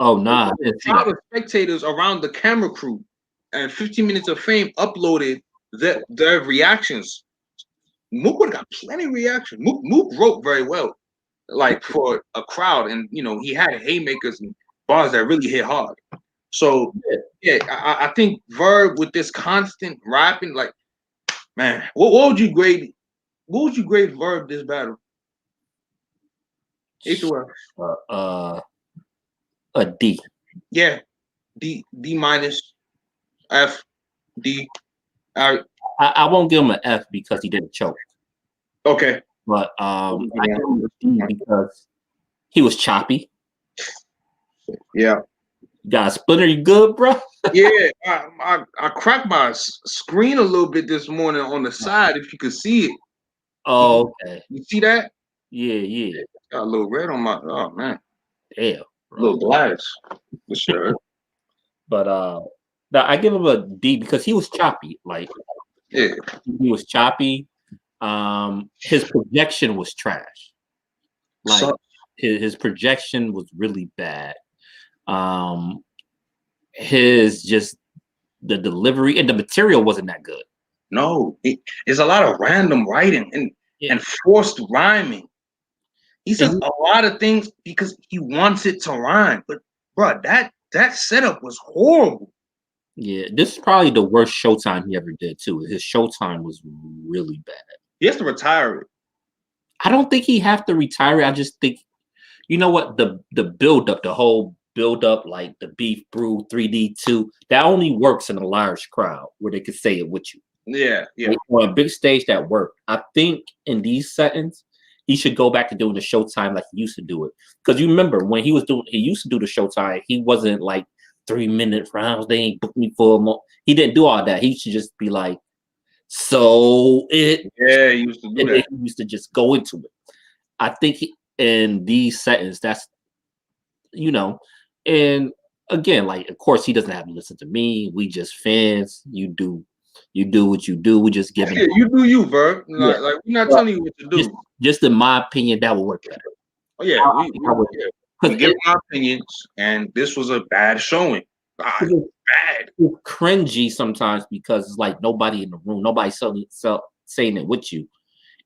Oh, nah. A lot of spectators around the camera crew. And 15 Minutes of Fame uploaded their reactions. Mook would have got plenty of reaction. Mook wrote very well, like for a crowd, and he had haymakers and bars that really hit hard. So I think Verb with this constant rapping, like, man, what would you grade? What would you grade Verb this battle? A D. Yeah, D minus, F, D. I won't give him an F because he didn't choke. Okay. But I give him a D because he was choppy. Yeah. You got a splinter, you good, bro? Yeah, I cracked my screen a little bit this morning on the side, if you could see it. Oh, okay. You see that? Yeah. Got a little red on my, oh man. Damn. Bro. Little glass. For sure. But I give him a D because he was choppy. Like, yeah, he was choppy. His projection was trash. Like, his projection was really bad. His just the delivery and the material wasn't that good. No, it's a lot of random writing and forced rhyming. He says a lot of things because he wants it to rhyme. But bro, that setup was horrible. Yeah, this is probably the worst Showtime he ever did too. His Showtime was really bad. He has to retire it. I don't think he have to retire. I just think, you know what, the build up, the whole build up, like the Beef Brew 3D2, that only works in a large crowd where they can say it with you. Yeah. Like, on a big stage, that worked. I think in these settings, he should go back to doing the Showtime like he used to do it. Because you remember when he used to do the Showtime, he wasn't like 3-minute rounds. They ain't booked me for a month. He didn't do all that. He should just be like, so it. Yeah, he used to do that. He used to just go into it. I think in these settings, that's, you know, and again, like, of course, he doesn't have to listen to me. We just fans. You do what you do. We just give Yeah, you do you, Verb. Like, Yeah. like we're not telling you what to do. Just in my opinion, that would work better. Oh yeah, we give our opinions, and this was a bad showing. God, bad. It's cringy sometimes because it's like nobody in the room, nobody saying it with you,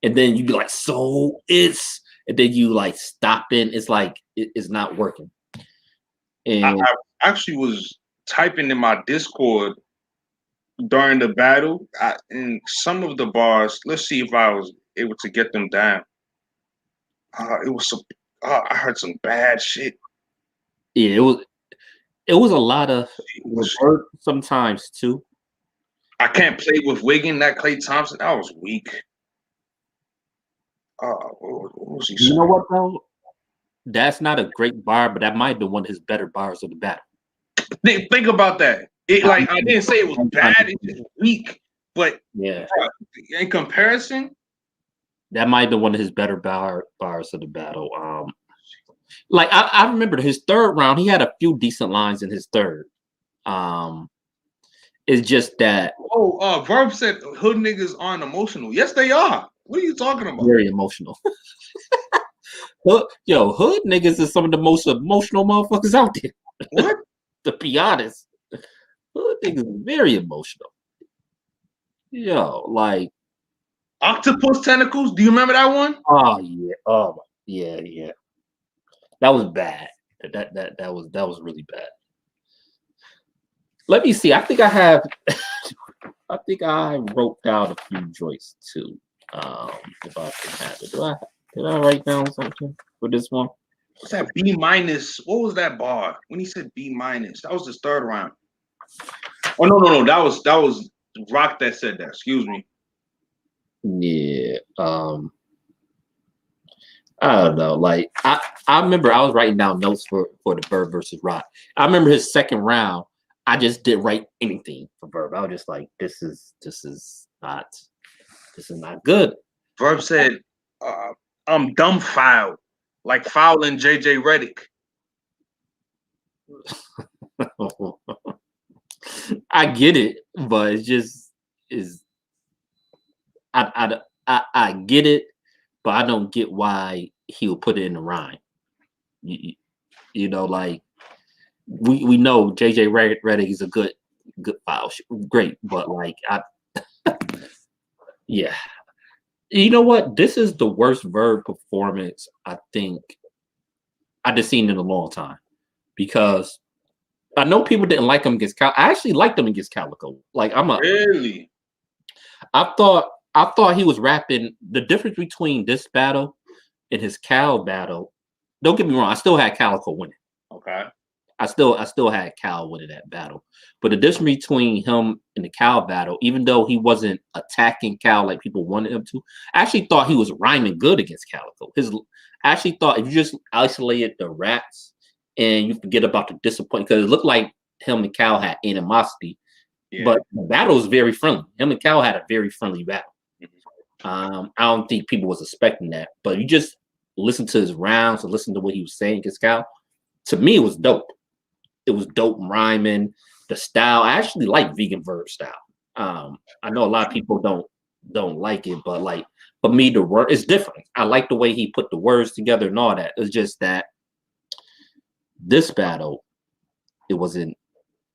and then you be like, so it's, and then you like stop in. It's like it's not working. And I actually was typing in my Discord during the battle, and some of the bars. Let's see if I was able to get them down. I heard some bad shit. yeah, it was a lot of reverb sometimes too. I can't play with Wiggin. That Klay Thompson, that was weak. What was he saying? You know what though? That's not a great bar, but that might have been one of his better bars of the battle. Think about that. It like I didn't say it was bad. It's just weak. But yeah, in comparison, that might have been one of his better bars of the battle. Like I remember his third round, he had a few decent lines in his third. It's just that Verb said hood niggas aren't emotional. Yes, they are. What are you talking about? Very emotional. Hood niggas is some of the most emotional motherfuckers out there. What? To be honest, hood niggas is very emotional. Yo, like Octopus Tentacles. Do you remember that one? oh yeah, yeah. That was bad. That was really bad. Let me see. I think I wrote down a few joints too. If I can have it. Did I write down something for this one? What's that B minus? What was that bar when he said B minus? That was his third round. Oh no. That was Rock that said that. Excuse me. Yeah. I don't know. Like I remember I was writing down notes for the Verb versus Rock. I remember his second round. I just didn't write anything for Verb. I was just like, this is not good. Verb said, I'm dumbfounded, like fouling JJ Redick. I get it, but it just is. I get it, but I don't get why he would put it in the rhyme. You know, like we know JJ Redick is a good foul, great, but like yeah. You know what? This is the worst Verb performance I think I've just seen in a long time, because I know people didn't like him against Cal. I actually liked him against Calico. Like Really? I thought he was rapping. The difference between this battle and his Cal battle, don't get me wrong, I still had Calico winning. Okay. I still had Cal winning that battle. But the difference between him and the Cal battle, even though he wasn't attacking Cal like people wanted him to, I actually thought he was rhyming good against Calico. I actually thought if you just isolated the raps and you forget about the disappointment, because it looked like him and Cal had animosity, but the battle was very friendly. Him and Cal had a very friendly battle. I don't think people was expecting that, but you just listen to his rounds and listen to what he was saying against Cal. To me, it was dope. It was dope rhyming. The style, I actually like Vegan Verb style. I know a lot of people don't like it, but like for me, the word is different. I like the way he put the words together and all that. It's just that this battle, it wasn't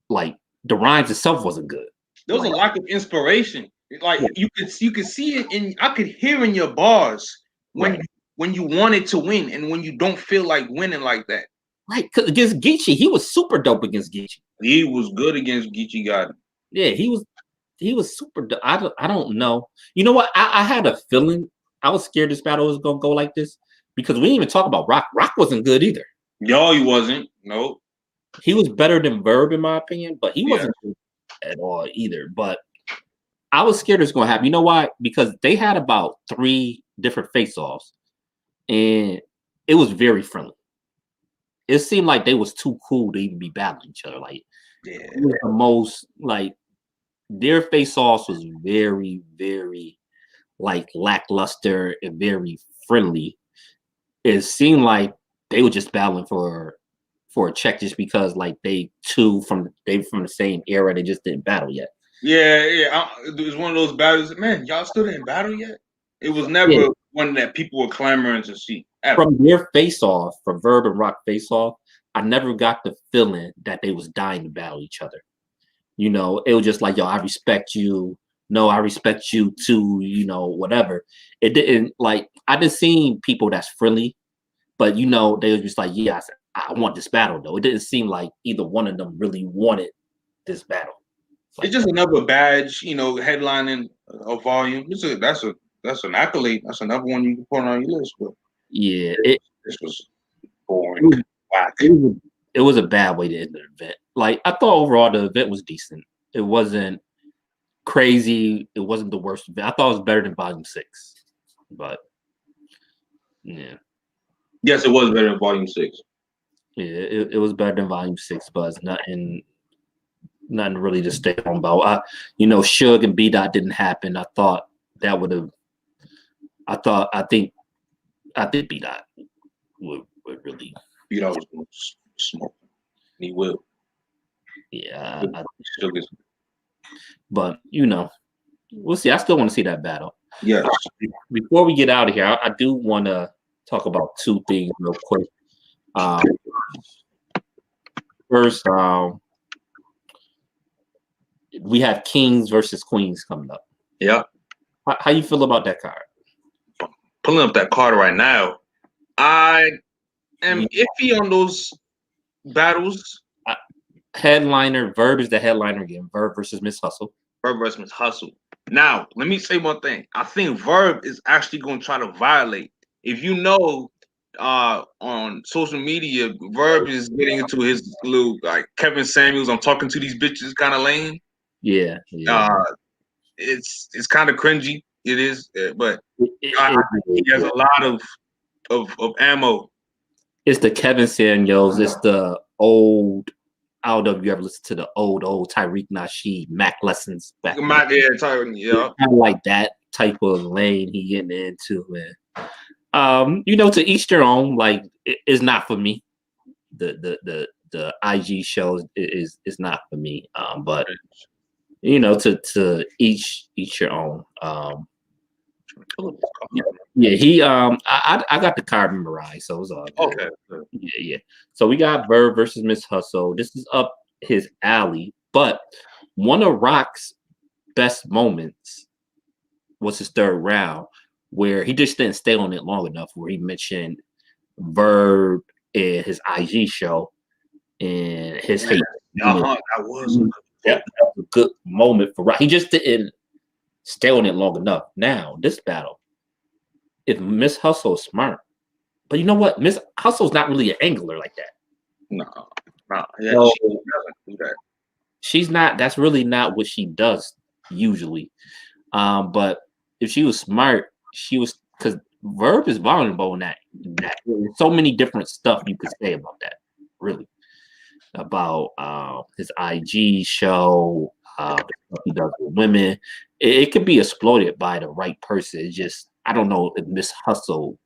like the rhymes itself wasn't good. There was a lack of inspiration. Like you could see it in, I could hear in your bars when when you wanted to win and when you don't feel like winning like that. Right, because against Geechee, he was super dope against Geechee. He was good against Geechee Gotti. Yeah, he was super dope. I don't know. You know what? I had a feeling. I was scared this battle was gonna go like this because we didn't even talk about Rock. Rock wasn't good either. No, he wasn't. Nope. He was better than Verb in my opinion, but he Yeah. wasn't good at all either. But I was scared it was gonna happen. You know why? Because they had about 3 different face-offs, and it was very friendly. It seemed like they was too cool to even be battling each other. Like Yeah. it was the most like their face-offs was very, very like lackluster and very friendly. It seemed like they were just battling for a check just because like they from the same era. They just didn't battle yet. Yeah. It was one of those battles. Man, y'all still didn't battle yet? It was never Yeah. one that people were clamoring to see. Ever. From their face-off, from Verb and Rock face-off, I never got the feeling that they was dying to battle each other. You know, it was just like, yo, I respect you. No, I respect you too. You know, whatever. It didn't like I just seen people that's friendly, but you know, they were just like, yeah, I want this battle though. It didn't seem like either one of them really wanted this battle. It's just another badge, headlining a volume. That's an accolade. That's another one you can put on your list. But yeah, this was boring. Whack. It was a bad way to end the event. Like I thought overall the event was decent. It wasn't crazy. It wasn't the worst event. I thought it was better than Volume 6. But yeah. Yes, it was better than Volume 6. Yeah, it was better than Volume 6, but it's nothing really to stay on about. Suge and B Dot didn't happen. I thought that would have. I think B Dot would really. B Dot was going to smoke. He will. Yeah, Suge is. But we'll see. I still want to see that battle. Yes. Before we get out of here, I do want to talk about 2 things real quick. First, we have Kings versus Queens coming up. Yeah. How you feel about that card? Pulling up that card right now. I am iffy on those battles. Headliner, Verb is the headliner again. Verb versus Miss Hustle. Verb versus Miss Hustle. Now, let me say one thing. I think Verb is actually going to try to violate. If you know, on social media, Verb is getting into his little like Kevin Samuels, I'm talking to these bitches kind of lane. Yeah. It's kind of cringy. It is, but he has a lot of ammo. It's the Kevin Samuels. It's the old. I don't know if you ever listen to the old Tariq Nasheed Mac lessons back. Tariq, yeah. Kind of like that type of lane he getting into, man. To each their own. Like it's not for me. The IG show is not for me. But to each your own. Yeah, he I got the card memorized, so it was all good. Okay. Yeah. So we got Verb versus Miss Hustle. This is up his alley, but one of Rock's best moments was his 3rd round, where he just didn't stay on it long enough, where he mentioned Verb in his IG show and his hate. That was a good moment for Rock. He just didn't stay on it long enough. Now, this battle, if Miss Hustle is smart, but you know what? Miss Hustle's not really an angler like that. No. Yeah, So, she doesn't do that. She's not. That's really not what she does usually. But if she was smart, she was, because Verb is vulnerable in that. There's so many different stuff you could say about that. Really, about his IG show, the stuff he does with women. It could be exploited by the right person. It's just, I don't know if Miss Hustle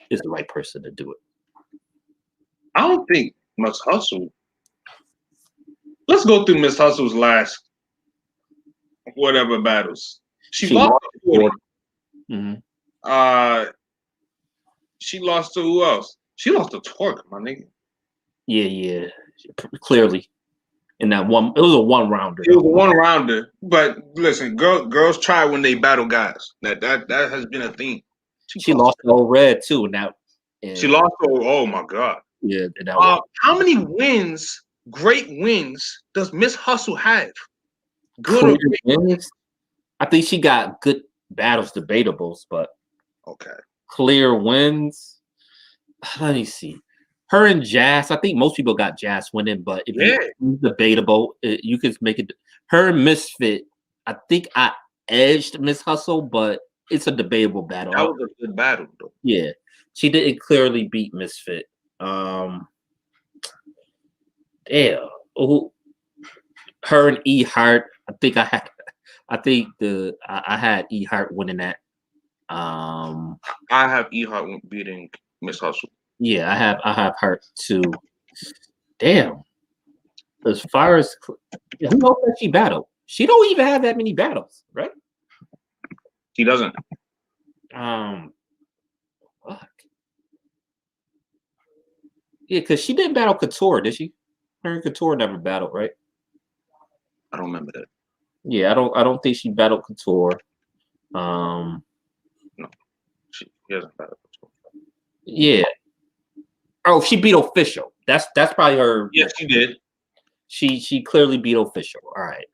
is the right person to do it. I don't think Miss Hustle. Let's go through Miss Hustle's last whatever battles. She lost to 40. Mm-hmm. She lost to who else? She lost to Twerk, my nigga. Yeah. Clearly. In that one, it was a 1-rounder. It was a 1-rounder. But listen, girls try when they battle guys. That has been a theme. She lost to Old Red too. Now, She lost. Oh my God. Yeah, and that one. How many wins, great wins, does Miss Hustle have? Good or great? Wins? I think she got good battles, debatable, but Okay. clear wins. Let me see. Her and Jazz. I think most people got Jazz winning, but if you debatable, you could make it. Her and Misfit. I think I edged Miss Hustle, but it's a debatable battle. That was a good battle, though. Yeah, she didn't clearly beat Misfit. Damn. Oh, her and E Hart. I had E Hart winning that. I have E Hart beating Miss Hustle. Yeah, I have Hart too. Damn. As far as who else that she battled? She don't even have that many battles, right? She doesn't. Fuck. Yeah, because she didn't battle Couture, did she? Her and Couture never battled, right? I don't remember that. Yeah, I don't think she battled Couture. No, she hasn't battled Couture. Yeah. Oh, she beat Official. That's probably her. Yeah, she did. She clearly beat Official. All right.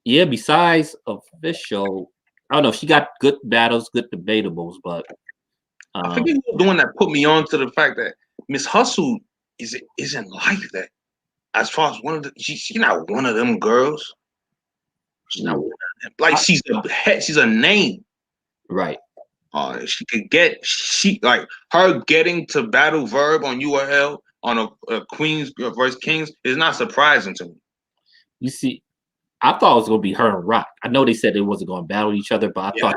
Yeah, besides Official, I don't know. She got good battles, good debatables, but I forget who was doing that put me on to the fact that Miss Hustle isn't like that. As far as one of the, she's not one of them girls. She's not one of them. Like she's a name. Right. She could get like her getting to battle Verb on URL on a Queens versus Kings is not surprising to me. You see, I thought it was gonna be her and Rock. I know they said they wasn't gonna battle each other, but I thought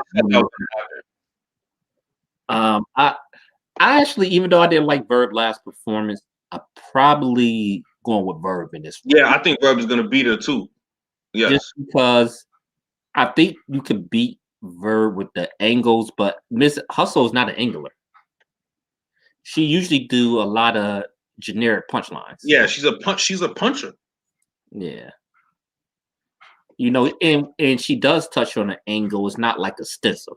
I actually, even though I didn't like Verb last performance, I probably going with Verb in this one. Yeah, I think Verb is gonna beat her too. Yes. Just because I think you could beat Verb with the angles, but Miss Hustle is not an angler. She usually do a lot of generic punchlines. Yeah, she's a puncher. Yeah. You know, and she does touch on an angle. It's not like extensive.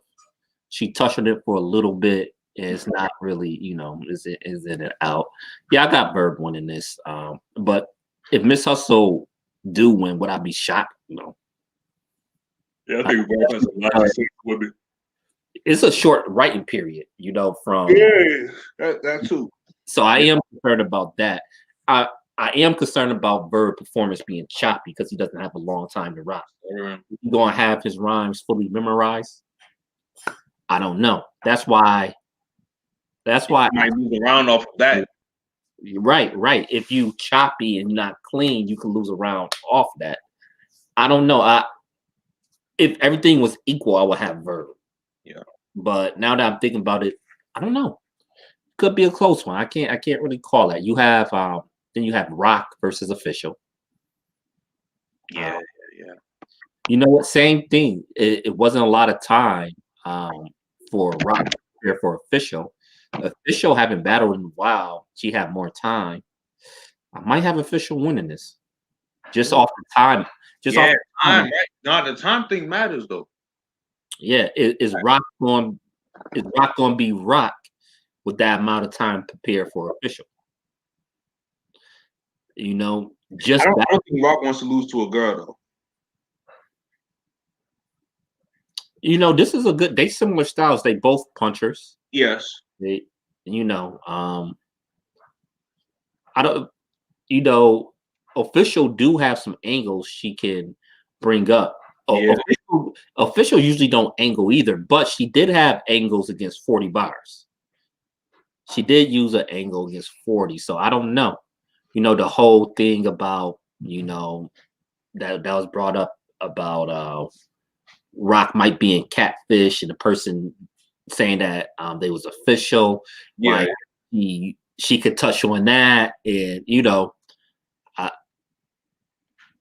She touched on it for a little bit. And it's not really, you know, is in and out. Yeah, I got Verb winning this. But if Miss Hustle do win, would I be shocked? No. Yeah, I think Verb has a lot to say with it. It's a short writing period, you know, from that too. So I am concerned about that. I am concerned about Verb performance being choppy because he doesn't have a long time to rhyme. He's gonna have his rhymes fully memorized. I don't know. That's why I might move around off of that. Right. If you choppy and not clean, you can lose a round off that. I don't know. If everything was equal, I would have Verb. Yeah. But now that I'm thinking about it, I don't know. Could be a close one. I can't really call that. You have then you have Rock versus Official. Yeah. You know what? Same thing. It wasn't a lot of time for Rock to prepare for Official. Official haven't battled in a while. She had more time. I might have Official winning this. Just off the time. Off the time. Right. No, the time thing matters though. Yeah, is Rock going to be Rock with that amount of time prepared for Official? You know, I don't think Rock wants to lose to a girl though. You know, this is they similar styles. They both punchers. Yes. They, you know, I don't, you know, Official do have some angles she can bring up. Yeah. Official usually don't angle either, but she did have angles against 40 bars. She did use an angle against 40, so I don't know. You know, the whole thing about, you know, that was brought up about Rock might be in Catfish and the person saying that they was Official. Yeah. Like she could touch on that, and you know,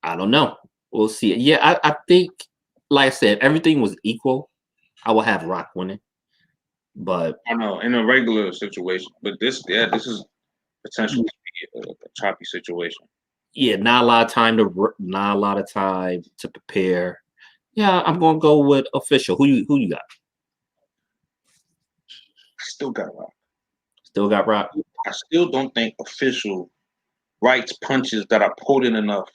I don't know. We'll see. Yeah, I think, like I said, everything was equal. I will have Rock winning, but I know in a regular situation, but this is potentially a choppy situation. Yeah, not a lot of time to prepare. Yeah, I'm gonna go with Official. Who you got? still got Rock. Still got Rock. I still don't think official writes punches that are potent enough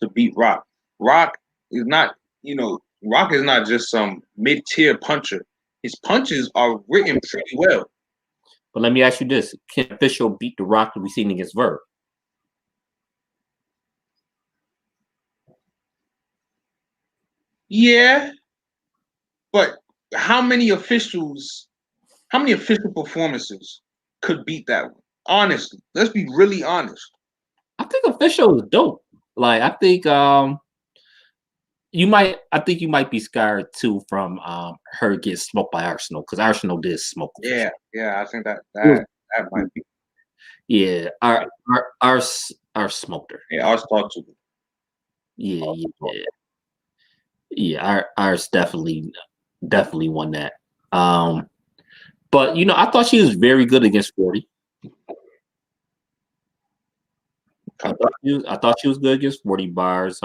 to beat Rock. Rock is not, Rock is not just some mid-tier puncher. His punches are written pretty well. But let me ask you this: can official beat the Rock that we've seen against Verb? Yeah, but how many official performances could beat that one? Honestly, let's be really honest. I think official is dope. Like I think you might be scared too from her getting smoked by Arsenal, because Arsenal did smoke. Yeah, I think that might be. Yeah, our smoked her. Yeah, ours thought to. Yeah. Ours definitely won that. But I thought she was very good against 40. I thought she was good against 40 bars.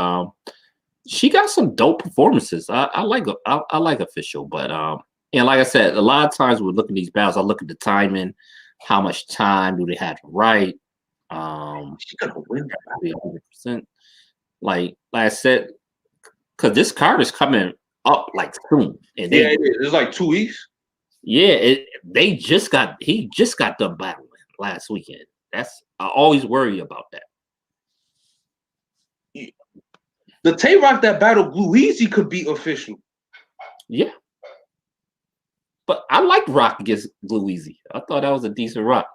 She got some dope performances. I like official, but and like I said, a lot of times we're looking at these battles, I look at the timing, how much time do they have to write. She's gonna win that 100%. Like I said, because this card is coming up like soon, and it's like 2 weeks. Yeah, he just got done battling last weekend. I always worry about that. The Tay Rock that battled Gluezy could be official. Yeah. But I liked Rock against Gluezy. I thought that was a decent Rock.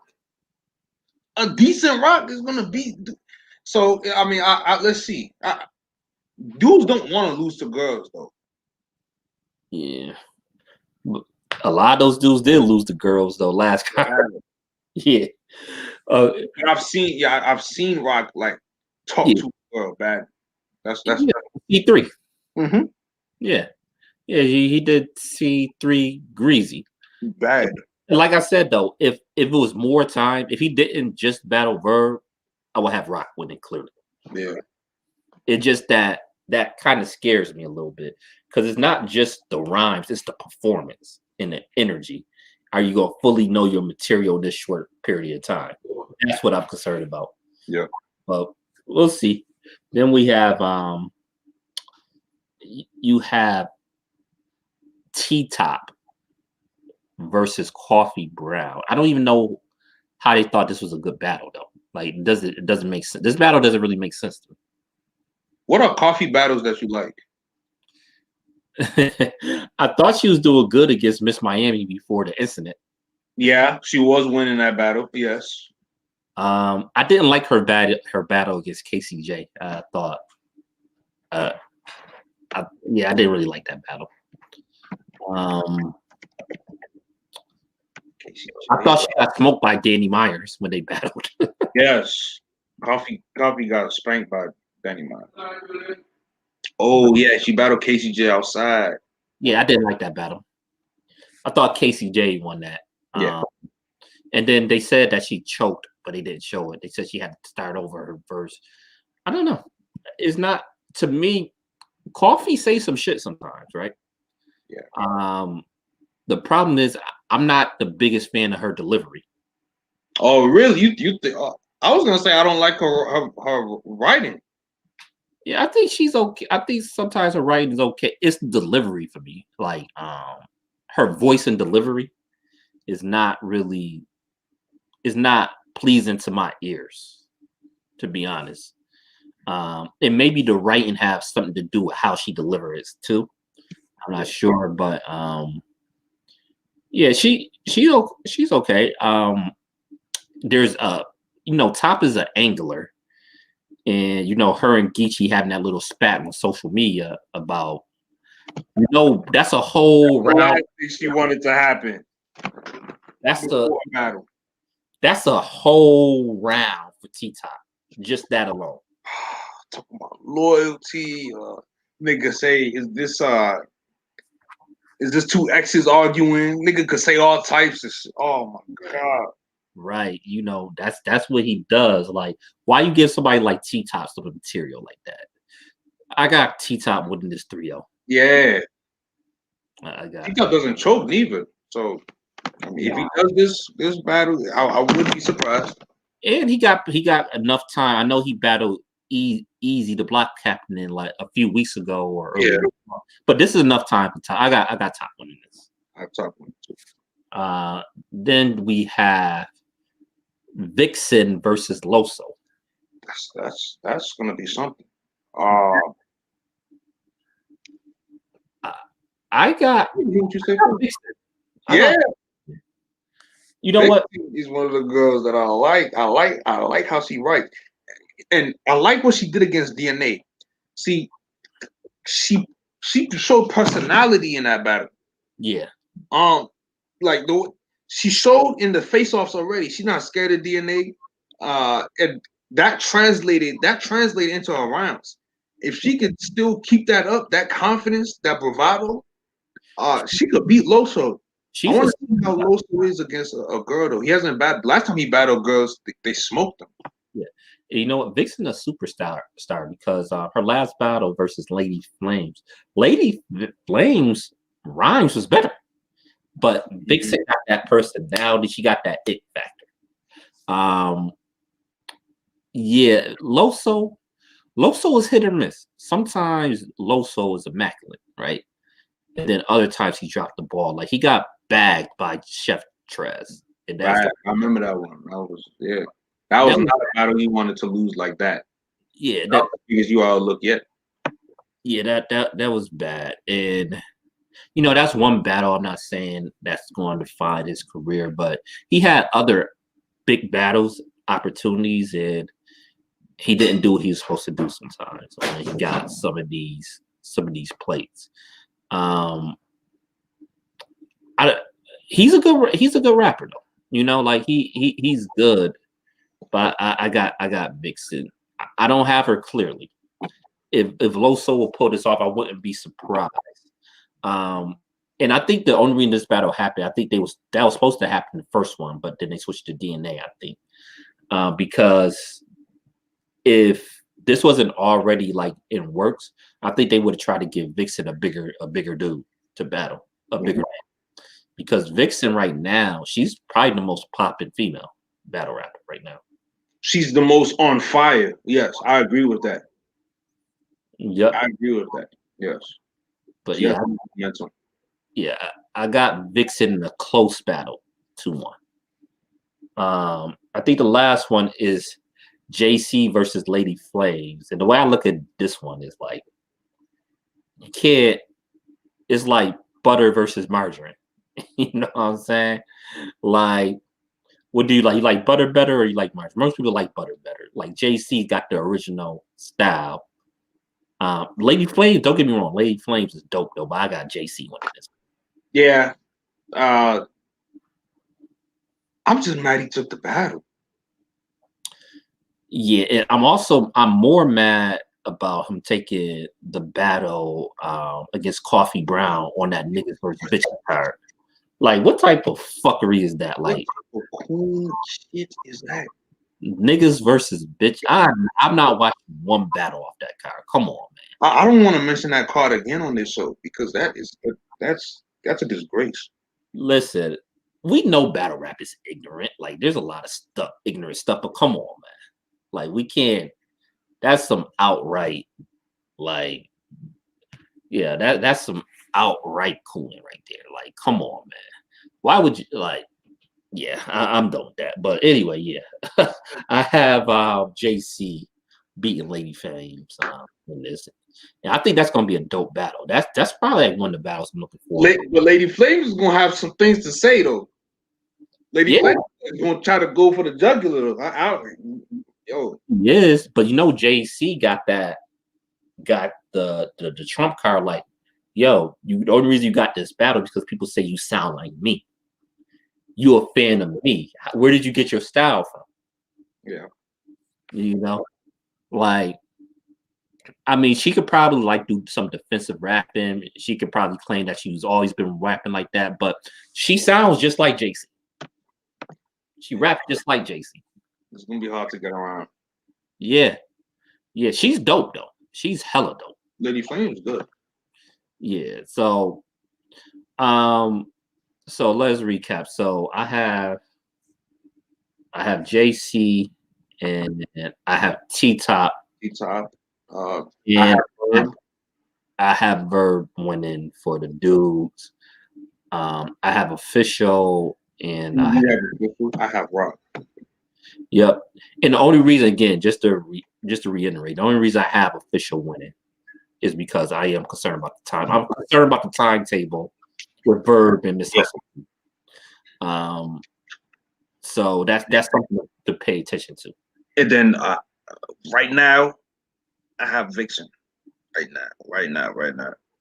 A decent Rock is gonna be. So I mean, let's see. Dudes don't want to lose to girls though. Yeah. A lot of those dudes did lose to girls though last time. Yeah. I've seen Rock like talk to a girl bad. That's C3. Mm-hmm. Yeah. He did C3 greasy. Bad. And like I said though, if it was more time, if he didn't just battle Verb, I would have Rock winning clearly. Yeah. It's just that kind of scares me a little bit, because it's not just the rhymes, it's the performance and the energy. Are you gonna fully know your material this short period of time? That's what I'm concerned about. Yeah. But we'll see. Then we have you have T-Top versus Coffee Brown. I don't even know how they thought this was a good battle though. Like, it doesn't make sense. This battle doesn't really make sense to me. What are coffee battles that you like? I thought she was doing good against Miss Miami before the incident. Yeah, she was winning that battle. Yes. I didn't like her battle against KCJ. I thought, I didn't really like that battle. I thought she got smoked by Danny Myers when they battled. Yes, Coffee got spanked by Danny Myers. Oh yeah, she battled KCJ outside. Yeah, I didn't like that battle. I thought KCJ won that. Yeah. And then they said that she choked, but they didn't show it. They said she had to start over her verse. I don't know. It's not, to me, Coffee say some shit sometimes, right? Yeah. The problem is I'm not the biggest fan of her delivery. Oh really? You think? I was gonna say I don't like her writing. Yeah, I think she's okay. I think sometimes her writing is okay. It's the delivery for me. Like her voice and delivery is not pleasing to my ears, to be honest. And maybe the writing have something to do with how she delivers too. I'm not sure, but yeah, she's okay. There's Top is an angler, and her and Geechee having that little spat on social media about, that's a whole round. Last thing she wanted to happen. That's a whole round for T-Top. Just that alone. Talking about loyalty, nigga say, is this two exes arguing? Nigga could say all types of shit. Oh my god. Right. That's what he does. Like, why you give somebody like T-Top some material like that? I got T-Top winning this 3-0. Yeah. I got T-Top doesn't choke neither. So I mean, if he does this battle, I wouldn't be surprised. And he got enough time. I know he battled Easy, the block captain, in like a few weeks ago or earlier. But this is enough time for time. I got top one in this. I top one too. Then we have Vixen versus Loso. That's gonna be something. I got what you say? Vixen. Yeah. You know what? Is one of the girls that I like. I like how she writes, and I like what she did against DNA. See, she showed personality in that battle. Yeah. Like she showed in the face-offs already. She's not scared of DNA. And that translated into her rounds. If she could still keep that up, that confidence, that bravado, she could beat Loso. I want to see how Loso is against a girl though. He hasn't battled. Last time he battled girls, they smoked him. Yeah, you know what? Vixen a superstar because her last battle versus Lady Flames, rhymes was better, but Vixen got that personality. She got that it factor. Yeah, Loso is hit or miss. Sometimes Loso is immaculate, right? And then other times he dropped the ball. Like he got bagged by Chef Trez. And I remember that one. That was not a battle he wanted to lose like that. Yeah, because you all look yet. Yeah, that was bad. And you know, that's one battle. I'm not saying that's going to define his career, but he had other big battles, opportunities, and he didn't do what he was supposed to do sometimes. I mean, he got some of these plates. He's a good rapper though. You know, like he's good, but I got Vixen. I don't have her clearly. If Loso will pull this off, I wouldn't be surprised. And I think the only reason this battle happened, I think that was supposed to happen the first one, but then they switched to DNA. I think because if this wasn't already like in works, I think they would have tried to give Vixen a bigger dude to battle, a bigger man. Because Vixen right now, she's probably the most popping female battle rapper right now. She's the most on fire. Yes, I agree with that. Yep, I agree with that. Yes, but yeah, I got Vixen in a close battle, 2-1. I think the last one is JC versus Lady Flames, and the way I look at this one is like you can't. It's like butter versus margarine. You know what I'm saying? Like, what do you like? You like butter better or you like margarine? Most people like butter better. Like JC got the original style. Lady Flames, don't get me wrong, Lady Flames is dope though, but I got JC winning this. Yeah. I'm just mad he took the battle. Yeah, and I'm more mad about him taking the battle against Coffee Brown on that niggas versus bitch card. Like, what type of fuckery is that? Like, what cool shit is that? Niggas versus bitch. I'm not watching one battle off that card. Come on, man. I don't want to mention that card again on this show because that's a disgrace. Listen, we know battle rap is ignorant. Like, there's a lot of ignorant stuff, but come on, man. Like, we can't. That's some outright, like, yeah, that's some outright cooling right there. Like, come on, man. Why would you like? Yeah, I'm done with that. But anyway, yeah, I have JC beating Lady Flames in this, and I think that's gonna be a dope battle. That's probably like one of the battles I'm looking for. But Lady Flames is gonna have some things to say though. Lady Flames is gonna try to go for the jugular. Yo, yes, but you know JC got the trump card. Like, yo, the only reason you got this battle is because people say you sound like me. You a fan of me. Where did you get your style from? Yeah. You know, like, I mean, she could probably like do some defensive rapping. She could probably claim that she's always been rapping like that, but she sounds just like JC. She raps just like JC. It's gonna be hard to get around. Yeah. Yeah, she's dope though. She's hella dope. Lady Flame's good. Yeah. So So let's recap. So I have JC and I have T Top T-Top. I and have Verb. I have Verb winning for the dudes. I have Official and I have Rock. yep. And the only reason, again, just to reiterate, the only reason I have Official winning is because I am concerned about the time. I'm concerned about the timetable with Verb and Miss Hustle. So that's something to pay attention to. And then right now, I have Vixen. Right now.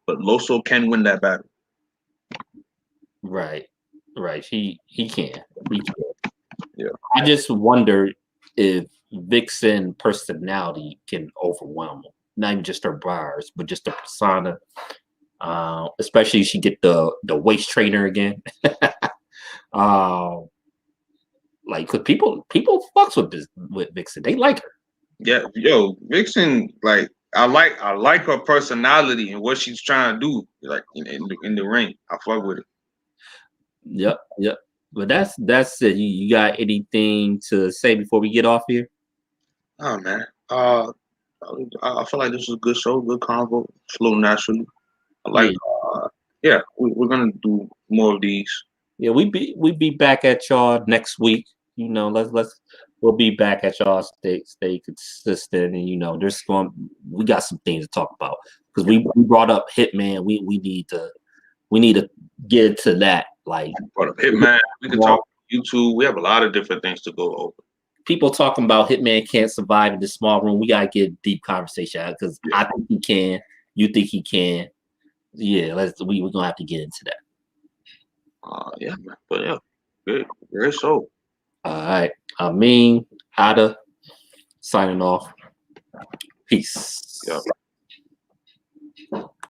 But Loso can win that battle. Right. He can. Yeah. I just wonder if Vixen personality can overwhelm him. Not even just her bars, but just the persona. Especially if she get the waist trainer again. Like, cause people fucks with Vixen. They like her. Yeah, yo, Vixen, like I like her personality and what she's trying to do, like in the ring. I fuck with it. Yep. But that's it. You got anything to say before we get off here? Oh man, I feel like this is a good show, good convo, flow naturally. I like, we're gonna do more of these. Yeah, we be back at y'all next week. You know, we'll be back at y'all. Stay consistent, and we got some things to talk about because we brought up Hitman. We need to get into that. Like, But Hitman, we can talk YouTube. We have a lot of different things to go over. People talking about Hitman can't survive in this small room. We gotta get a deep conversation out because I think he can. You think he can? Yeah, we're gonna have to get into that. Yeah, man. But yeah, good, very so. All right, Amin, Ada, signing off. Peace. Yeah.